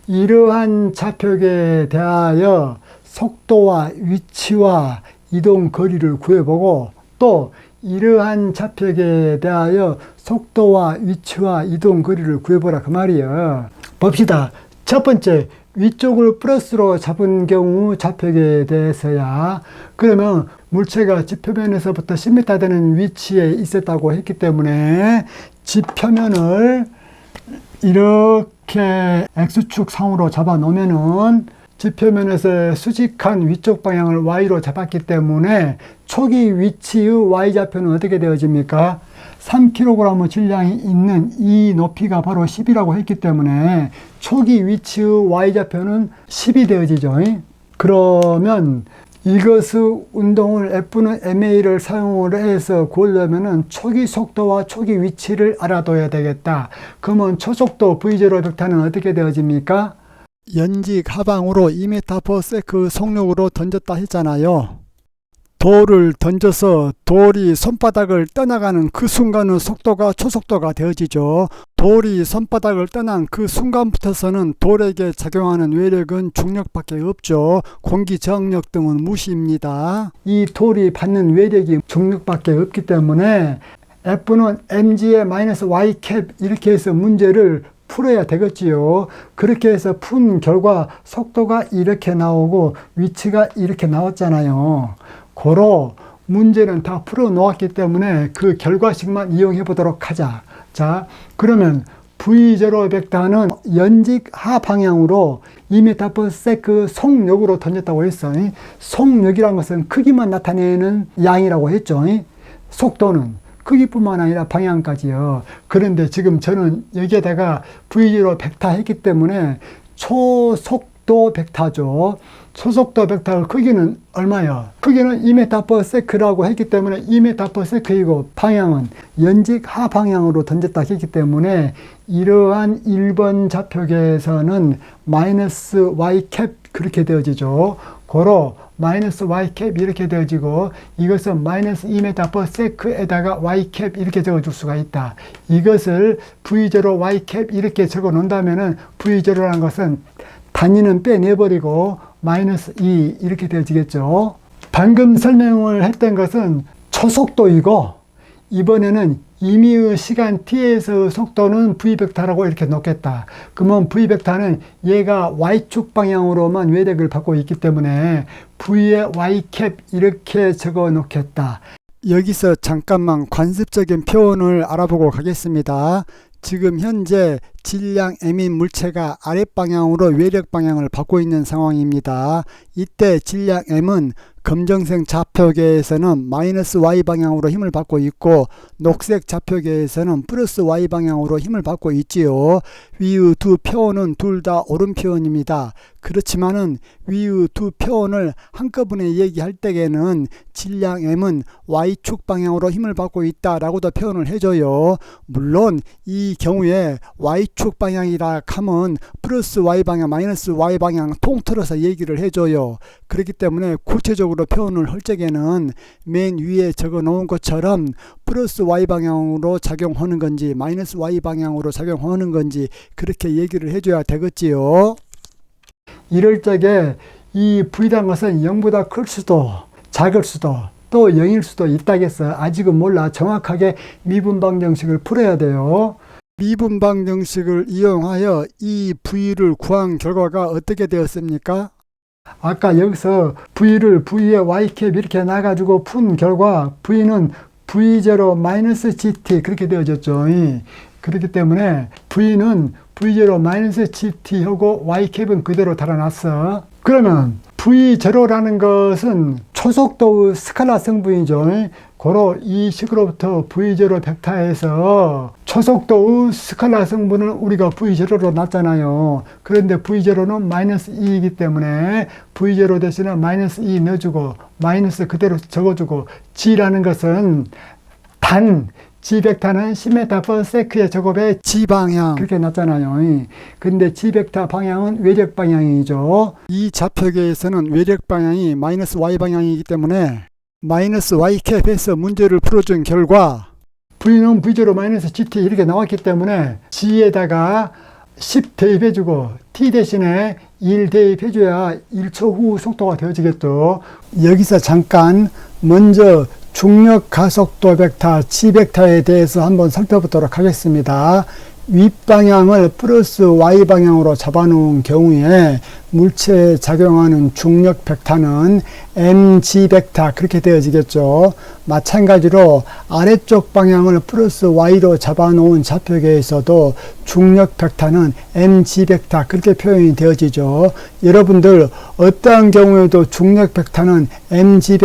이러한 좌표계에 대하여 속도와 위치와 이동거리를 구해보고 또 이러한 좌표계에 대하여 속도와 위치와 이동거리를 구해보라 그 말이에요. 봅시다. 첫 번째 위쪽을 플러스로 잡은 경우 좌표계에 대해서야 그러면 물체가 지표면에서부터 10m 되는 위치에 있었다고 했기 때문에 지표면을 이렇게 X축 상으로 잡아 놓으면은 지표면에서 수직한 위쪽 방향을 Y로 잡았기 때문에 초기 위치의 Y좌표는 어떻게 되어집니까? 3kg 질량이 있는 이 높이가 바로 10이라고 했기 때문에 초기 위치의 Y좌표는 10이 되어지죠. 그러면 이것의 운동을 F는 MA를 사용을 해서 구하려면은 초기 속도와 초기 위치를 알아둬야 되겠다. 그러면 초속도 V0 벡터는 어떻게 되어집니까? 연직 하방으로 2m/s 속력으로 던졌다 했잖아요. 돌을 던져서 돌이 손바닥을 떠나가는 그 순간은 속도가 초속도가 되어지죠. 돌이 손바닥을 떠난 그 순간부터서는 돌에게 작용하는 외력은 중력밖에 없죠. 공기 저항력 등은 무시입니다. 이 돌이 받는 외력이 중력밖에 없기 때문에 F는 mg의 마이너스 y 캡 이렇게 해서 문제를 풀어야 되겠지요. 그렇게 해서 푼 결과 속도가 이렇게 나오고 위치가 이렇게 나왔잖아요. 고로 문제는 다 풀어 놓았기 때문에 그 결과식만 이용해 보도록 하자. 자, 그러면 V0 벡터는 연직 하방향으로 2m/s 속력으로 던졌다고 했어. 속력이란 것은 크기만 나타내는 양이라고 했죠. 속도는 크기뿐만 아니라 방향까지요. 그런데 지금 저는 여기에다가 V0 벡터 했기 때문에 초속도 벡터죠. 초속도 벡터 크기는 얼마야? 크기는 2m/s라고 했기 때문에 2m/s이고 방향은 연직 하방향으로 던졌다 했기 때문에 이러한 1번 좌표계에서는 마이너스 y 캡 그렇게 되어지죠. 고로 마이너스 y 캡 이렇게 되어지고 이것은 마이너스 2m/s에다가 y 캡 이렇게 적어줄 수가 있다. 이것을 V0 y 캡 이렇게 적어 놓는다면은 V0라는 것은 단위는 빼내버리고 마이너스 2 이렇게 되어지겠죠. 방금 설명을 했던 것은 초속도이고 이번에는 임의의 시간 t에서 속도는 v벡터라고 이렇게 놓겠다. 그러면 v벡터는 얘가 y축 방향으로만 외력을 받고 있기 때문에 v의 y캡 이렇게 적어 놓겠다. 여기서 잠깐만 관습적인 표현을 알아보고 가겠습니다. 지금 현재 질량 M인 물체가 아랫방향으로 외력 방향을 받고 있는 상황입니다. 이때 질량 M은 검정색 좌표계에서는 마이너스 Y 방향으로 힘을 받고 있고 녹색 좌표계에서는 플러스 Y 방향으로 힘을 받고 있지요. 위의 두 표현은 둘 다 옳은 표현입니다. 그렇지만은 위의 두 표현을 한꺼번에 얘기할 때에는 질량 M은 Y축 방향으로 힘을 받고 있다라고도 표현을 해줘요. 물론 이 경우에 Y축 방향이라 하면 플러스 Y 방향, 마이너스 Y 방향 통틀어서 얘기를 해줘요. 그렇기 때문에 구체적으로 표현을 할 적에는 맨 위에 적어 놓은 것처럼 플러스 Y 방향으로 작용하는 건지 마이너스 Y 방향으로 작용하는 건지 그렇게 얘기를 해줘야 되겠지요. 이럴 적에 이 V라는 것은 0보다 클 수도 작을 수도 또 0일 수도 있다겠어요. 아직은 몰라. 정확하게 미분방 정식을 풀어야 돼요. 미분방 정식을 이용하여 이 V를 구한 결과가 어떻게 되었습니까? 아까 여기서 V를 V의 Y캡 이렇게 놔가지고 푼 결과 V는 V0 마이너스 GT 그렇게 되어졌죠. 그렇기 때문에 V는 V0 마이너스 GT하고 Y캡은 그대로 달아났어. 그러면 V0라는 것은 초속도의 스칼라 성분이죠. 고로 이 식으로부터 V0 벡터에서 초속도의 스칼라 성분을 우리가 V0로 놨잖아요. 그런데 V0는 마이너스 2이기 때문에 V0 대신에 마이너스 2 넣어주고 마이너스 그대로 적어주고 G라는 것은 단 G 벡터는 10m/s의 제곱의 G 방향 그렇게 놨잖아요. 근데 G 벡터 방향은 외력 방향이죠. 이 좌표계에서는 외력 방향이 마이너스 Y 방향이기 때문에 마이너스 Y 캡에서 문제를 풀어준 결과 V는 V0 마이너스 GT 이렇게 나왔기 때문에 G에다가 10 대입해주고 T 대신에 1 대입해줘야 1초 후 속도가 되어지겠죠. 여기서 잠깐 먼저 중력 가속도 벡터 G 벡터에 대해서 한번 살펴보도록 하겠습니다. 윗방향을 플러스 Y 방향으로 잡아놓은 경우에 물체에 작용하는 중력 벡터는 mg 벡터 그렇게 되어지겠죠. 마찬가지로 아래쪽 방향을 플러스 Y로 잡아놓은 좌표계에서도 중력 벡터는 mg 벡터 그렇게 표현이 되어지죠. 여러분들 어떠한 경우에도 중력 벡터는 mg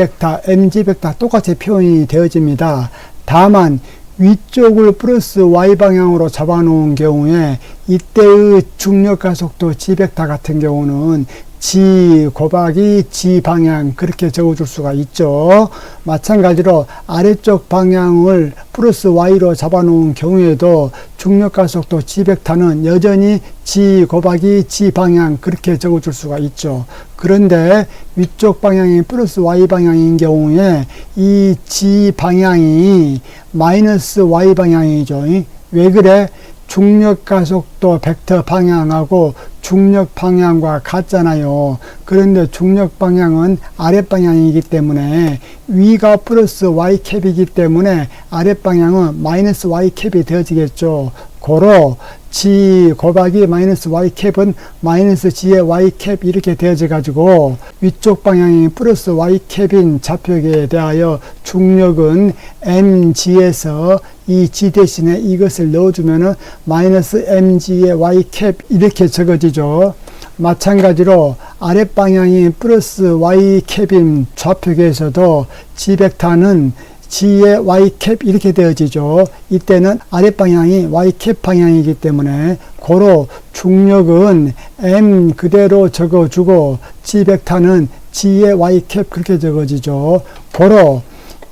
벡터 똑같이 표현이 되어집니다. 다만 위쪽을 플러스 Y 방향으로 잡아놓은 경우에 이때의 중력 가속도 G 벡터 같은 경우는 G 곱하기 G 방향 그렇게 적어줄 수가 있죠. 마찬가지로 아래쪽 방향을 플러스 Y로 잡아놓은 경우에도 중력 가속도 G 벡터는 여전히 G 곱하기 G 방향 그렇게 적어줄 수가 있죠. 그런데 위쪽 방향이 플러스 Y 방향인 경우에 이 G 방향이 마이너스 Y 방향이죠. 왜 그래? 중력 가속도 벡터 방향하고 중력 방향과 같잖아요. 그런데 중력 방향은 아랫 방향이기 때문에 위가 플러스 Y 캡이기 때문에 아랫 방향은 마이너스 Y 캡이 되어지겠죠. 고로 G 곱하기 마이너스 Y 캡은 마이너스 G의 Y 캡 이렇게 되어져 가지고 위쪽 방향이 플러스 Y 캡인 좌표계에 대하여 중력은 mg에서 이 G 대신에 이것을 넣어주면은 마이너스 mg의 Y 캡 이렇게 적어지죠. 마찬가지로 아랫방향이 플러스 Y 캡인 좌표계에서도 G 벡터는 G의 Y 캡 이렇게 되어지죠. 이때는 아랫방향이 Y 캡 방향이기 때문에 고로 중력은 M 그대로 적어주고 G 벡터는 G의 Y 캡 그렇게 적어지죠. 고로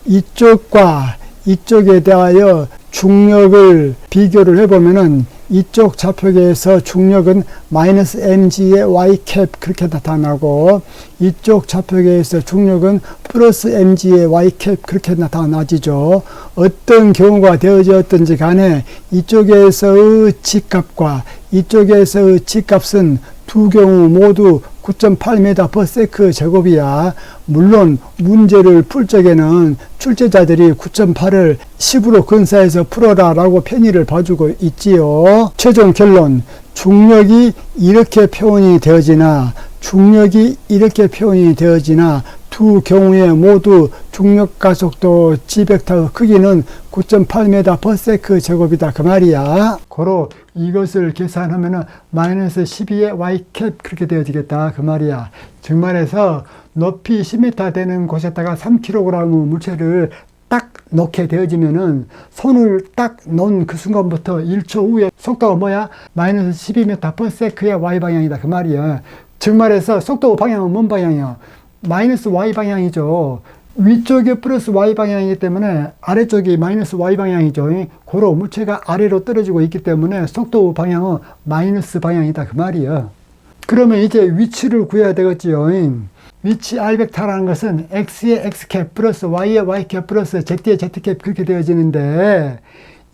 이쪽과 이쪽에 대하여 중력을 비교를 해보면은 이쪽 좌표계에서 중력은 마이너스 mg의 y 캡 그렇게 나타나고 이쪽 좌표계에서 중력은 플러스 mg의 y 캡 그렇게 나타나지죠. 어떤 경우가 되어졌든지 간에 이쪽에서의 G값과 이쪽에서의 G값은 두 경우 모두 9.8m/s 제곱이야. 물론 문제를 풀 적에는 출제자들이 9.8을 10으로 근사해서 풀어라 라고 편의를 봐주고 있지요. 최종 결론, 중력이 이렇게 표현이 되어지나 중력이 이렇게 표현이 되어지나 두 경우에 모두 중력가속도 G벡터 크기는 9.8m/s 제곱이다 그 말이야. 고로 이것을 계산하면은 마이너스 12의 y 캡 그렇게 되어지겠다 그 말이야. 즉 말해서 높이 10m 되는 곳에다가 3kg 물체를 딱 놓게 되어지면은 손을 딱 놓은 그 순간부터 1초 후에 속도가 뭐야? 마이너스 12m/s의 y방향이다 그 말이야. 즉 말해서 속도 방향은 뭔 방향이야? 마이너스 y방향이죠. 위쪽이 플러스 y방향이기 때문에 아래쪽이 마이너스 y방향이죠. 고로 물체가 아래로 떨어지고 있기 때문에 속도 방향은 마이너스 방향이다 그 말이야. 그러면 이제 위치를 구해야 되겠지요. 위치 r벡터라는 것은 x의 x캡 플러스 y의 y캡 플러스 z의 z캡 그렇게 되어지는데,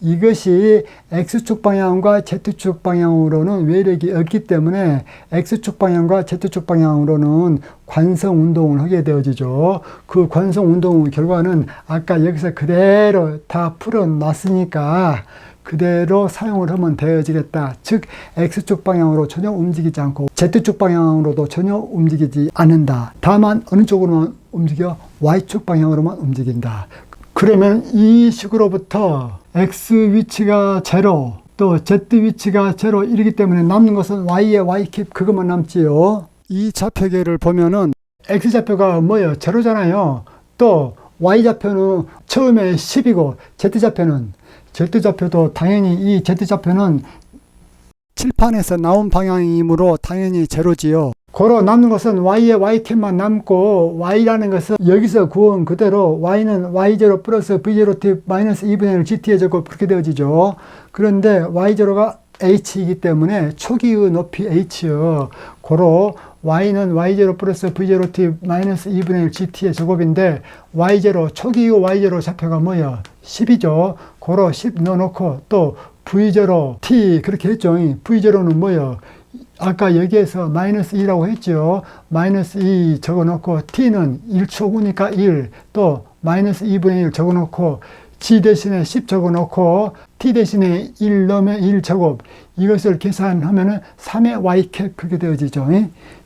이것이 x축 방향과 z축 방향으로는 외력이 없기 때문에 x축 방향과 z축 방향으로는 관성 운동을 하게 되어지죠. 그 관성 운동 결과는 아까 여기서 그대로 다 풀어놨으니까 그대로 사용을 하면 되어지겠다. 즉 x축 방향으로 전혀 움직이지 않고 z축 방향으로도 전혀 움직이지 않는다. 다만 어느 쪽으로만 움직여? y축 방향으로만 움직인다. 그러면 이 식으로부터 x 위치가 0, 또 z 위치가 0 이러기 때문에 남는 것은 y의 y캡 그것만 남지요. 이 좌표계를 보면은 x좌표가 뭐예요? 0잖아요. 또 y좌표는 처음에 10이고 z좌표도 당연히 이 z좌표는 칠판에서 나온 방향이므로 당연히 0지요. 고로 남는 것은 y의 y캡만 남고, y라는 것은 여기서 구한 그대로 y는 y0 플러스 v0t 마이너스 2분의 1 gt의 제곱 그렇게 되어지죠. 그런데 y0가 h이기 때문에 초기의 높이 h요. 고로 y는 y0 플러스 v0t 마이너스 2분의 1 gt의 제곱인데, y0 초기의 y0 좌표가 뭐야? 10이죠. 고로 10 넣어놓고 또 v0 t 그렇게 했죠. v0는 뭐야? 아까 여기에서 마이너스 2라고 했죠. 마이너스 2 적어놓고 t는 1초 후니까 1, 또 마이너스 2분의 1 적어놓고 g 대신에 10 적어놓고 t 대신에 1 넣으면 1 제곱, 이것을 계산하면은 3의 y캡 그렇게 되어지죠.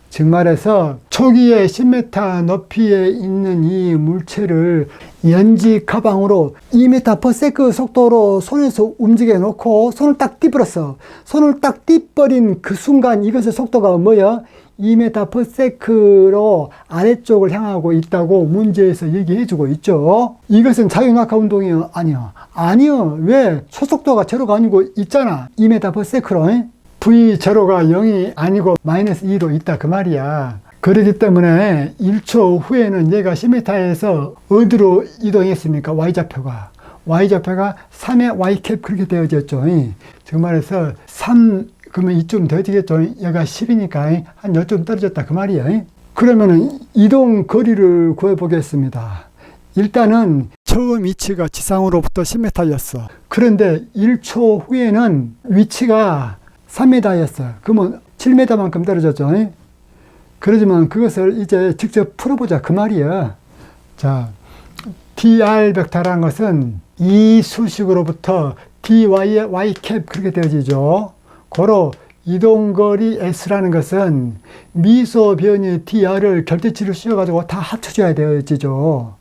즉 말해서 초기에 10m 높이에 있는 이 물체를 연지 가방으로 2m/s 속도로 손에서 움직여 놓고 손을 딱 띠버렸어. 손을 딱 띠버린 그 순간 이것의 속도가 뭐야? 2m/s로 아래쪽을 향하고 있다고 문제에서 얘기해 주고 있죠. 이것은 자유낙하 운동이요? 아니요. 아니요. 왜? 초속도가 제로가 아니고 있잖아. 2m/s로. V0가 0이 아니고 마이너스 2로 있다 그 말이야. 그렇기 때문에 1초 후에는 얘가 10m에서 어디로 이동했습니까? y좌표가 3의 y캡 그렇게 되어졌죠. 즉 말해서 3 그러면 이쯤 되어지겠죠. 얘가 10이니까 한 요쯤 떨어졌다 그 말이야. 그러면은 이동 거리를 구해 보겠습니다. 일단은 처음 위치가 지상으로부터 10m였어. 그런데 1초 후에는 위치가 3m였어요. 그러면 7m만큼 떨어졌죠. 그러지만 그것을 이제 직접 풀어보자 그 말이야. 자, dr 벡터라는 것은 이 수식으로부터 dy의 y캡 그렇게 되어지죠. 고로 이동거리 s라는 것은 미소 변이 dr을 절대치를 씌워가지고 다 합쳐줘야 되어지죠.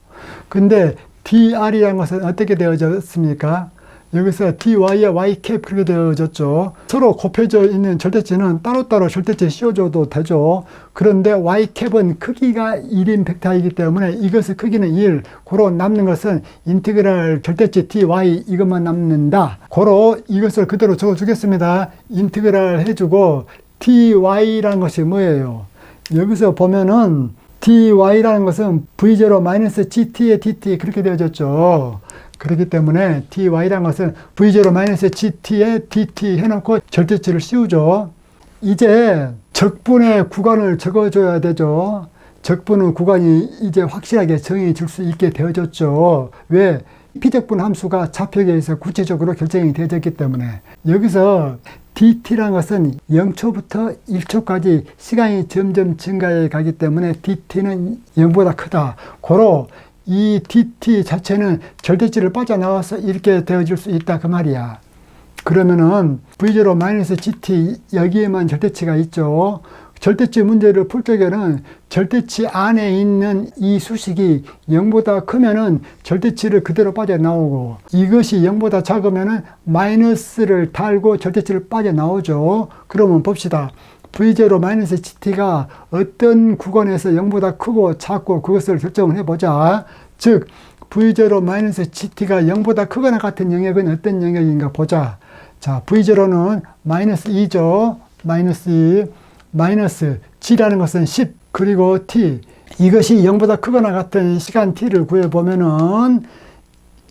근데 dr이라는 것은 어떻게 되어졌습니까? 여기서 dy의 y캡 그렇게 되어졌죠. 서로 곱해져 있는 절대치는 따로따로 절대치 씌워줘도 되죠. 그런데 y캡은 크기가 1인 벡터이기 때문에 이것의 크기는 1. 고로 남는 것은 인티그랄 절대치 dy 이것만 남는다. 고로 이것을 그대로 적어주겠습니다. 인티그랄 해주고 dy라는 것이 뭐예요? 여기서 보면은 dy라는 것은 v0-gt의 dt 그렇게 되어졌죠. 그렇기 때문에 dy라는 것은 v0-gt의 dt 해놓고 절대치를 씌우죠. 이제 적분의 구간을 적어줘야 되죠. 적분의 구간이 이제 확실하게 정해질 수 있게 되어졌죠. 왜? 피적분 함수가 좌표계에서 구체적으로 결정이 되어졌기 때문에. 여기서 dt라는 것은 0초부터 1초까지 시간이 점점 증가해 가기 때문에 dt는 0보다 크다. 고로 이 dt 자체는 절대치를 빠져나와서 이렇게 되어질 수 있다 그 말이야. 그러면은 v0-gt 여기에만 절대치가 있죠. 절대치 문제를 풀 적에는 절대치 안에 있는 이 수식이 0보다 크면은 절대치를 그대로 빠져나오고, 이것이 0보다 작으면은 마이너스를 달고 절대치를 빠져나오죠. 그러면 봅시다. V0 마이너스 GT가 어떤 구간에서 0보다 크고 작고 그것을 결정을 해보자. 즉 V0 마이너스 GT가 0보다 크거나 같은 영역은 어떤 영역인가 보자. 자, V0는 마이너스 2죠. 마이너스 2, 마이너스 G라는 것은 10, 그리고 T. 이것이 0보다 크거나 같은 시간 T를 구해보면은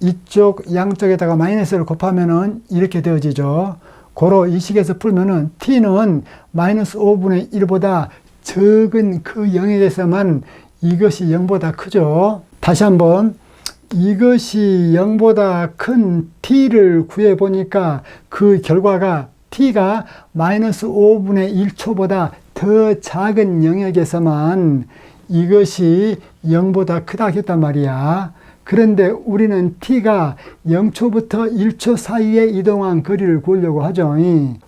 이쪽 양쪽에다가 마이너스를 곱하면은 이렇게 되어지죠. 고로 이 식에서 풀면은 T는 마이너스 5분의 1보다 적은 그 영역에서만 이것이 0보다 크죠. 다시 한번, 이것이 0보다 큰 T를 구해보니까 그 결과가 T가 마이너스 5분의 1초보다 더 작은 영역에서만 이것이 0보다 크다 했단 말이야. 그런데 우리는 T가 0초부터 1초 사이에 이동한 거리를 구하려고 하죠.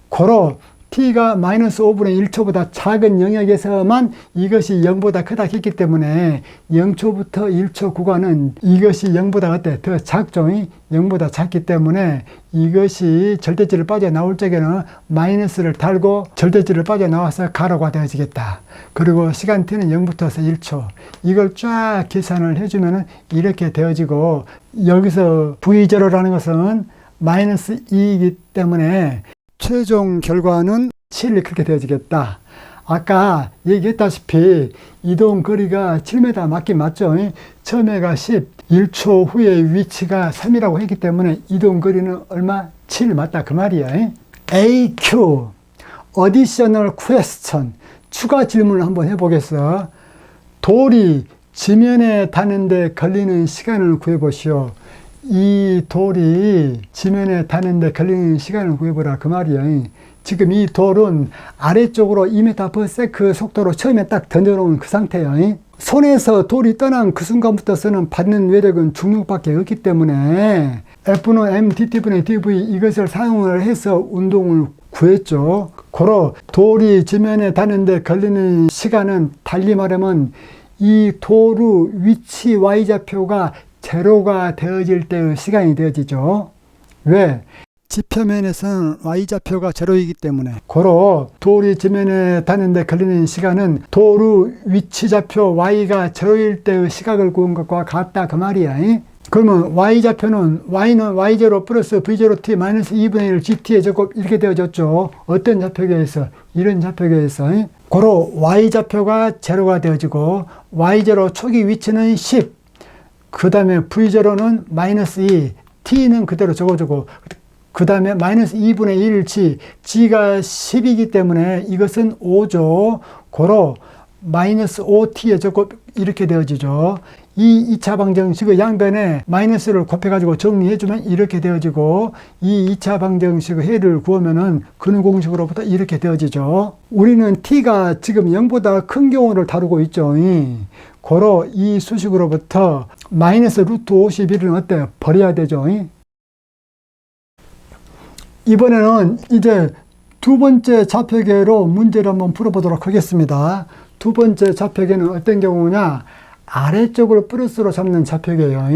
고로 T가 마이너스 5분의 1초보다 작은 영역에서만 이것이 0보다 크다 했기 때문에 0초부터 1초 구간은 이것이 0보다 어때? 더 작죠. 0보다 작기 때문에 이것이 절대치를 빠져나올 적에는 마이너스를 달고 절대치를 빠져나와서 가로가 되어지겠다. 그리고 시간 T는 0부터서 1초. 이걸 쫙 계산을 해주면 이렇게 되어지고, 여기서 V0라는 것은 마이너스 2이기 때문에 최종 결과는 7 그렇게 되어지겠다. 아까 얘기했다시피 이동 거리가 7m 맞긴 맞죠. 처음에가 10, 1초 후에 위치가 3이라고 했기 때문에 이동 거리는 얼마? 7 맞다 그 말이야. AQ Additional Question, 추가 질문을 한번 해보겠어. 돌이 지면에 닿는데 걸리는 시간을 구해보시오. 이 돌이 지면에 닿는데 걸리는 시간을 구해보라 그 말이야. 지금 이 돌은 아래쪽으로 2m/s 속도로 처음에 딱 던져놓은 그 상태야. 손에서 돌이 떠난 그 순간부터서는 받는 외력은 중력밖에 없기 때문에 F는 mdt분의 dv 이것을 사용을 해서 운동을 구했죠. 고로 돌이 지면에 닿는데 걸리는 시간은 달리 말하면 이 돌의 위치 y좌표가 제로가 되어질 때의 시간이 되어지죠. 왜? 지표면에서는 y좌표가 제로이기 때문에. 고로 돌이 지면에 닿는데 걸리는 시간은 돌의 위치좌표 y가 제로일 때의 시각을 구한 것과 같다 그 말이야. 그러면 y좌표는 y는 y0 플러스 v0t 마이너스 2분의 1 gt의 제곱 이렇게 되어졌죠. 어떤 좌표에 의해서? 이런 좌표에 의해서. 고로 y좌표가 제로가 되어지고 y0 초기 위치는 10, 그 다음에 V0는 마이너스 2, T는 그대로 적어주고, 그 다음에 마이너스 2분의 1 G, G가 10이기 때문에 이것은 5죠. 고로 마이너스 5T의 제곱 이렇게 되어지죠. 이 2차 방정식의 양변에 마이너스를 곱해가지고 정리해주면 이렇게 되어지고, 이 2차 방정식의 해를 구하면은 근공식으로부터 이렇게 되어지죠. 우리는 T가 지금 0보다 큰 경우를 다루고 있죠. 고로 이 수식으로부터 마이너스 루트 51은 어때요? 버려야 되죠. 이번에는 이제 두 번째 좌표계로 문제를 한번 풀어보도록 하겠습니다. 두 번째 좌표계는 어떤 경우냐? 아래쪽을 플러스로 잡는 좌표계예요.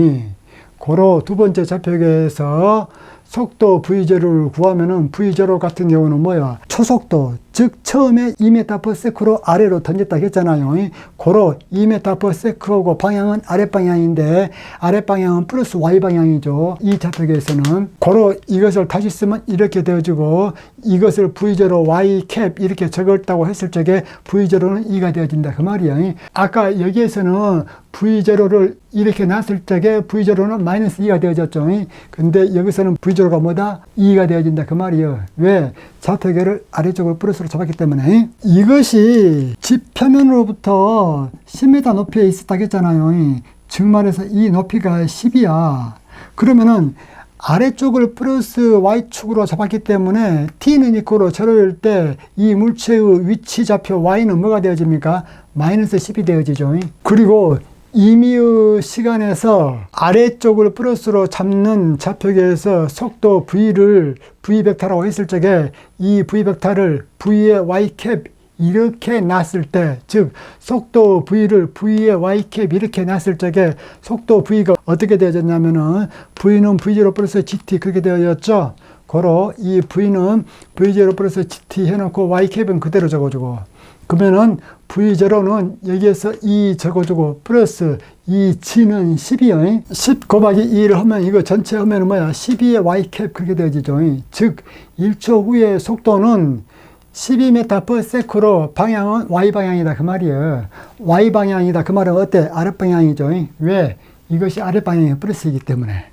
고로 두 번째 좌표계에서 속도 V0를 구하면은 V0 같은 경우는 뭐야? 초속도, 즉 처음에 2m/s로 아래로 던졌다 했잖아요. 고로 2m/s하고 방향은 아랫방향인데 아랫방향은 플러스 y방향이죠. 이 좌표계에서는. 고로 이것을 다시 쓰면 이렇게 되어지고, 이것을 V0 y 캡 이렇게 적었다고 했을 적에 V0는 2가 되어진다 그 말이야. 아까 여기에서는 V0를 이렇게 놨을 적에 V0는 마이너스 2가 되어졌죠. 근데 여기서는 V0가 뭐다? 2가 되어진다 그 말이에요. 왜? 좌표계를 아래쪽으로 플러스로 잡았기 때문에. 이것이 집 표면으로부터 10m 높이에 있었다고 했잖아요. 즉 말해서 이 높이가 10이야. 그러면은 아래쪽을 플러스 y축으로 잡았기 때문에 t는 이코로 제로일 때 이 물체의 위치 좌표 y는 뭐가 되어집니까? 마이너스 10이 되어지죠. 그리고 임의의 시간에서 아래쪽을 플러스로 잡는 좌표계에서 속도 v를 v 벡터라고 했을 적에 이 v 벡터를 v의 y 캡 이렇게 놨을 때, 즉 속도 V를 V의 Y캡 이렇게 놨을 적에 속도 V가 어떻게 되어졌냐면은 V는 V0 플러스 GT 그렇게 되어졌죠. 고로 이 V는 V0 플러스 GT 해놓고 Y캡은 그대로 적어주고, 그러면은 V0는 여기에서 2 적어주고 플러스 이 G는 12요. 10 곱하기 2를 하면 이거 전체 하면은 뭐야? 12의 Y캡 그렇게 되어지죠. 즉 1초 후의 속도는 12m/s로 방향은 Y방향이다 그 말이에요. Y방향이다 그 말은 어때? 아랫방향이죠. 왜? 이것이 아랫방향의 플러스이기 때문에.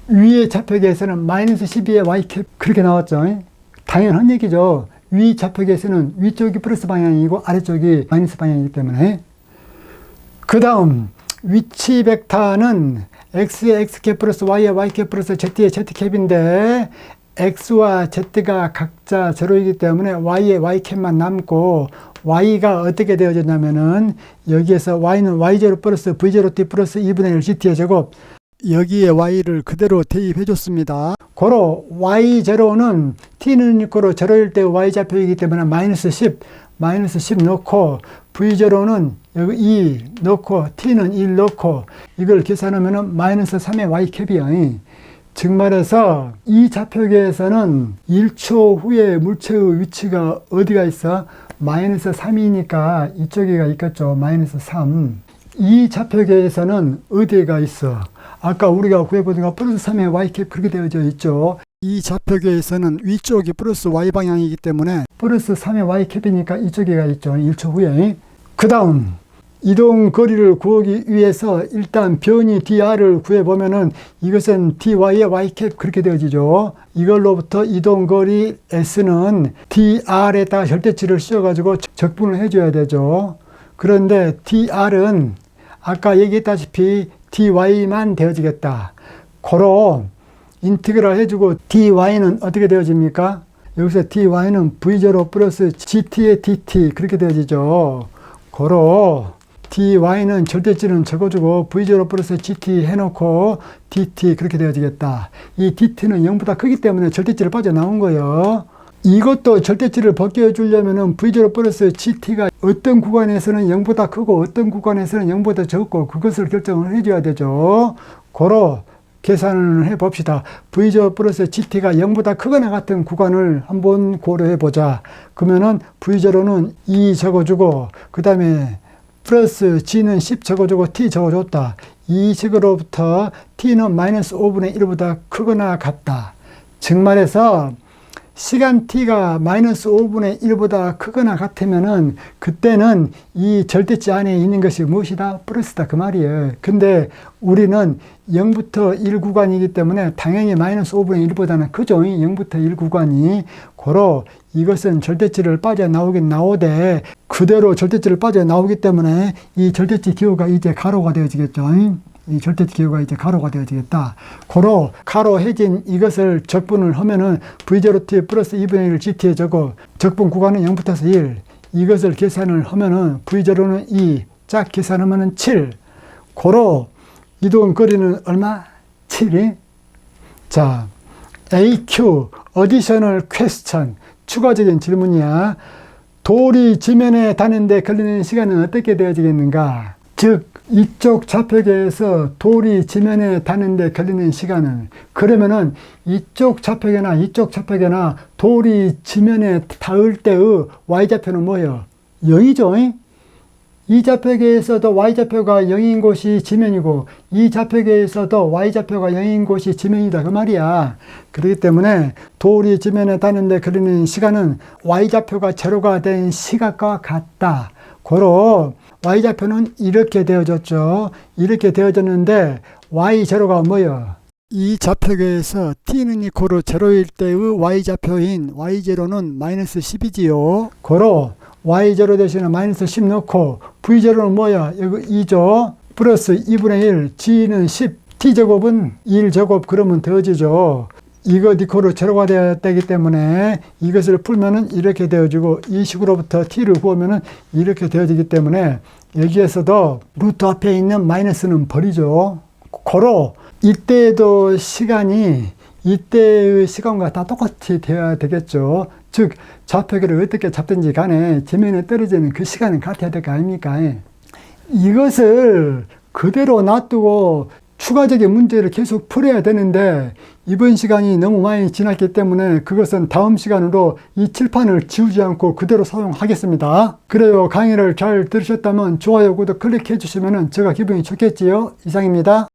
위의 좌표계에서는 마이너스 12의 Y캡 그렇게 나왔죠. 당연한 얘기죠. 위 좌표계에서는 위쪽이 플러스 방향이고 아래쪽이 마이너스 방향이기 때문에. 그 다음 위치 벡터는 x의 x캡 플러스 y의 y캡 플러스 z의 z캡인데 x와 z가 각자 제로이기 때문에 y의 y캡만 남고, y가 어떻게 되어졌냐면은 여기에서 y는 y0 플러스 v0t 플러스 2분의 1 gt의 제곱, 여기에 y를 그대로 대입해 줬습니다. 고로 y0는 t는 이코로 0일 때 y좌표이기 때문에 마이너스 10 넣고, v0는 여기 2 넣고 t는 1 넣고, 이걸 계산하면 마이너스 3의 y캡이야. 즉 말해서 이 좌표계에서는 1초 후에 물체의 위치가 어디가 있어? 마이너스 3이니까 이쪽에가 있겠죠. 마이너스 3. 이 좌표계에서는 어디가 있어? 아까 우리가 구해보니까 플러스 3의 y캡 그렇게 되어져 있죠. 이 좌표계에서는 위쪽이 플러스 y방향이기 때문에 플러스 3의 y캡이니까 이쪽에가 있죠. 1초 후에. 그 다음 이동 거리를 구하기 위해서 일단 변이 dr을 구해보면은 이것은 dy의 y캡 그렇게 되어지죠. 이걸로부터 이동 거리 s는 dr에다가 절대치를 씌워가지고 적분을 해줘야 되죠. 그런데 dr은 아까 얘기했다시피 dy만 되어지겠다. 고로 인티그랄 해주고 dy는 어떻게 되어집니까? 여기서 dy는 v0 플러스 gt의 dt 그렇게 되어지죠. 고로 dy는 절대치는 적어주고 v0 플러스 gt 해놓고 dt 그렇게 되어지겠다. 이 dt는 0보다 크기 때문에 절대치를 빠져나온 거예요. 이것도 절대치를 벗겨주려면 v0 플러스 gt가 어떤 구간에서는 0보다 크고 어떤 구간에서는 0보다 적고 그것을 결정을 해줘야 되죠. 고로 계산을 해봅시다. v0 플러스 gt가 0보다 크거나 같은 구간을 한번 고려해보자. 그러면은 v0는 2 적어주고, 그 다음에 플러스 g는 10 적어주고 t 적어줬다. 이 식으로부터 t는 마이너스 5분의 1보다 크거나 같다. 즉 말해서 시간 t가 마이너스 5분의 1보다 크거나 같으면은 그때는 이 절대치 안에 있는 것이 무엇이다? 플러스다 그 말이에요. 근데 우리는 0부터 1 구간이기 때문에 당연히 마이너스 5분의 1보다는 크죠. 0부터 1 구간이. 고로 이것은 절대치를 빠져나오긴 나오되 그대로 절대치를 빠져나오기 때문에 이 절대치 기호가 이제 가로가 되어지겠죠. 이 절대치 기호가 이제 가로가 되어지겠다. 고로 가로 해진 이것을 적분을 하면은 v0t 플러스 2분의 1 gt에 적어 적분 구간은 0부터 1. 이것을 계산을 하면은 v0는 2. 짝 계산하면은 7. 고로 이동 거리는 얼마? 7이? 자, AQ, Additional Question. 추가적인 질문이야. 돌이 지면에 닿는데 걸리는 시간은 어떻게 되어지겠는가? 즉, 이쪽 좌표계에서 돌이 지면에 닿는데 걸리는 시간은, 그러면은 이쪽 좌표계나 돌이 지면에 닿을 때의 y좌표는 뭐예요? 0이죠. 이 좌표계에서도 y좌표가 0인 곳이 지면이고 이 좌표계에서도 y좌표가 0인 곳이 지면이다 그 말이야. 그렇기 때문에 돌이 지면에 닿는데 걸리는 시간은 y좌표가 제로가 된 시각과 같다. 고로 y좌표는 이렇게 되어졌죠. 이렇게 되어졌는데 y0가 뭐예요? 이 좌표계에서 t는 이코로 제로일 때의 y좌표인 y0는 마이너스 10이지요. 고로 y0 대신에 마이너스 10 넣고 v0는 뭐야? 여기 2죠. 플러스 2분의 1, g는 10, t제곱은 1제곱 그러면 되어지죠. 이거 니코로 제로가 되기 때문에 이것을 풀면은 이렇게 되어지고 이 식으로부터 t를 구하면은 이렇게 되어지기 때문에 여기에서도 루트 앞에 있는 마이너스는 버리죠. 고로 이때도 시간이 이때의 시간과 다 똑같이 되어야 되겠죠. 즉 좌표계를 어떻게 잡든지 간에 지면에 떨어지는 그 시간은 같아야 될 거 아닙니까? 이것을 그대로 놔두고 추가적인 문제를 계속 풀어야 되는데 이번 시간이 너무 많이 지났기 때문에 그것은 다음 시간으로 이 칠판을 지우지 않고 그대로 사용하겠습니다. 그래요. 강의를 잘 들으셨다면 좋아요, 구독 클릭해 주시면 제가 기분이 좋겠지요. 이상입니다.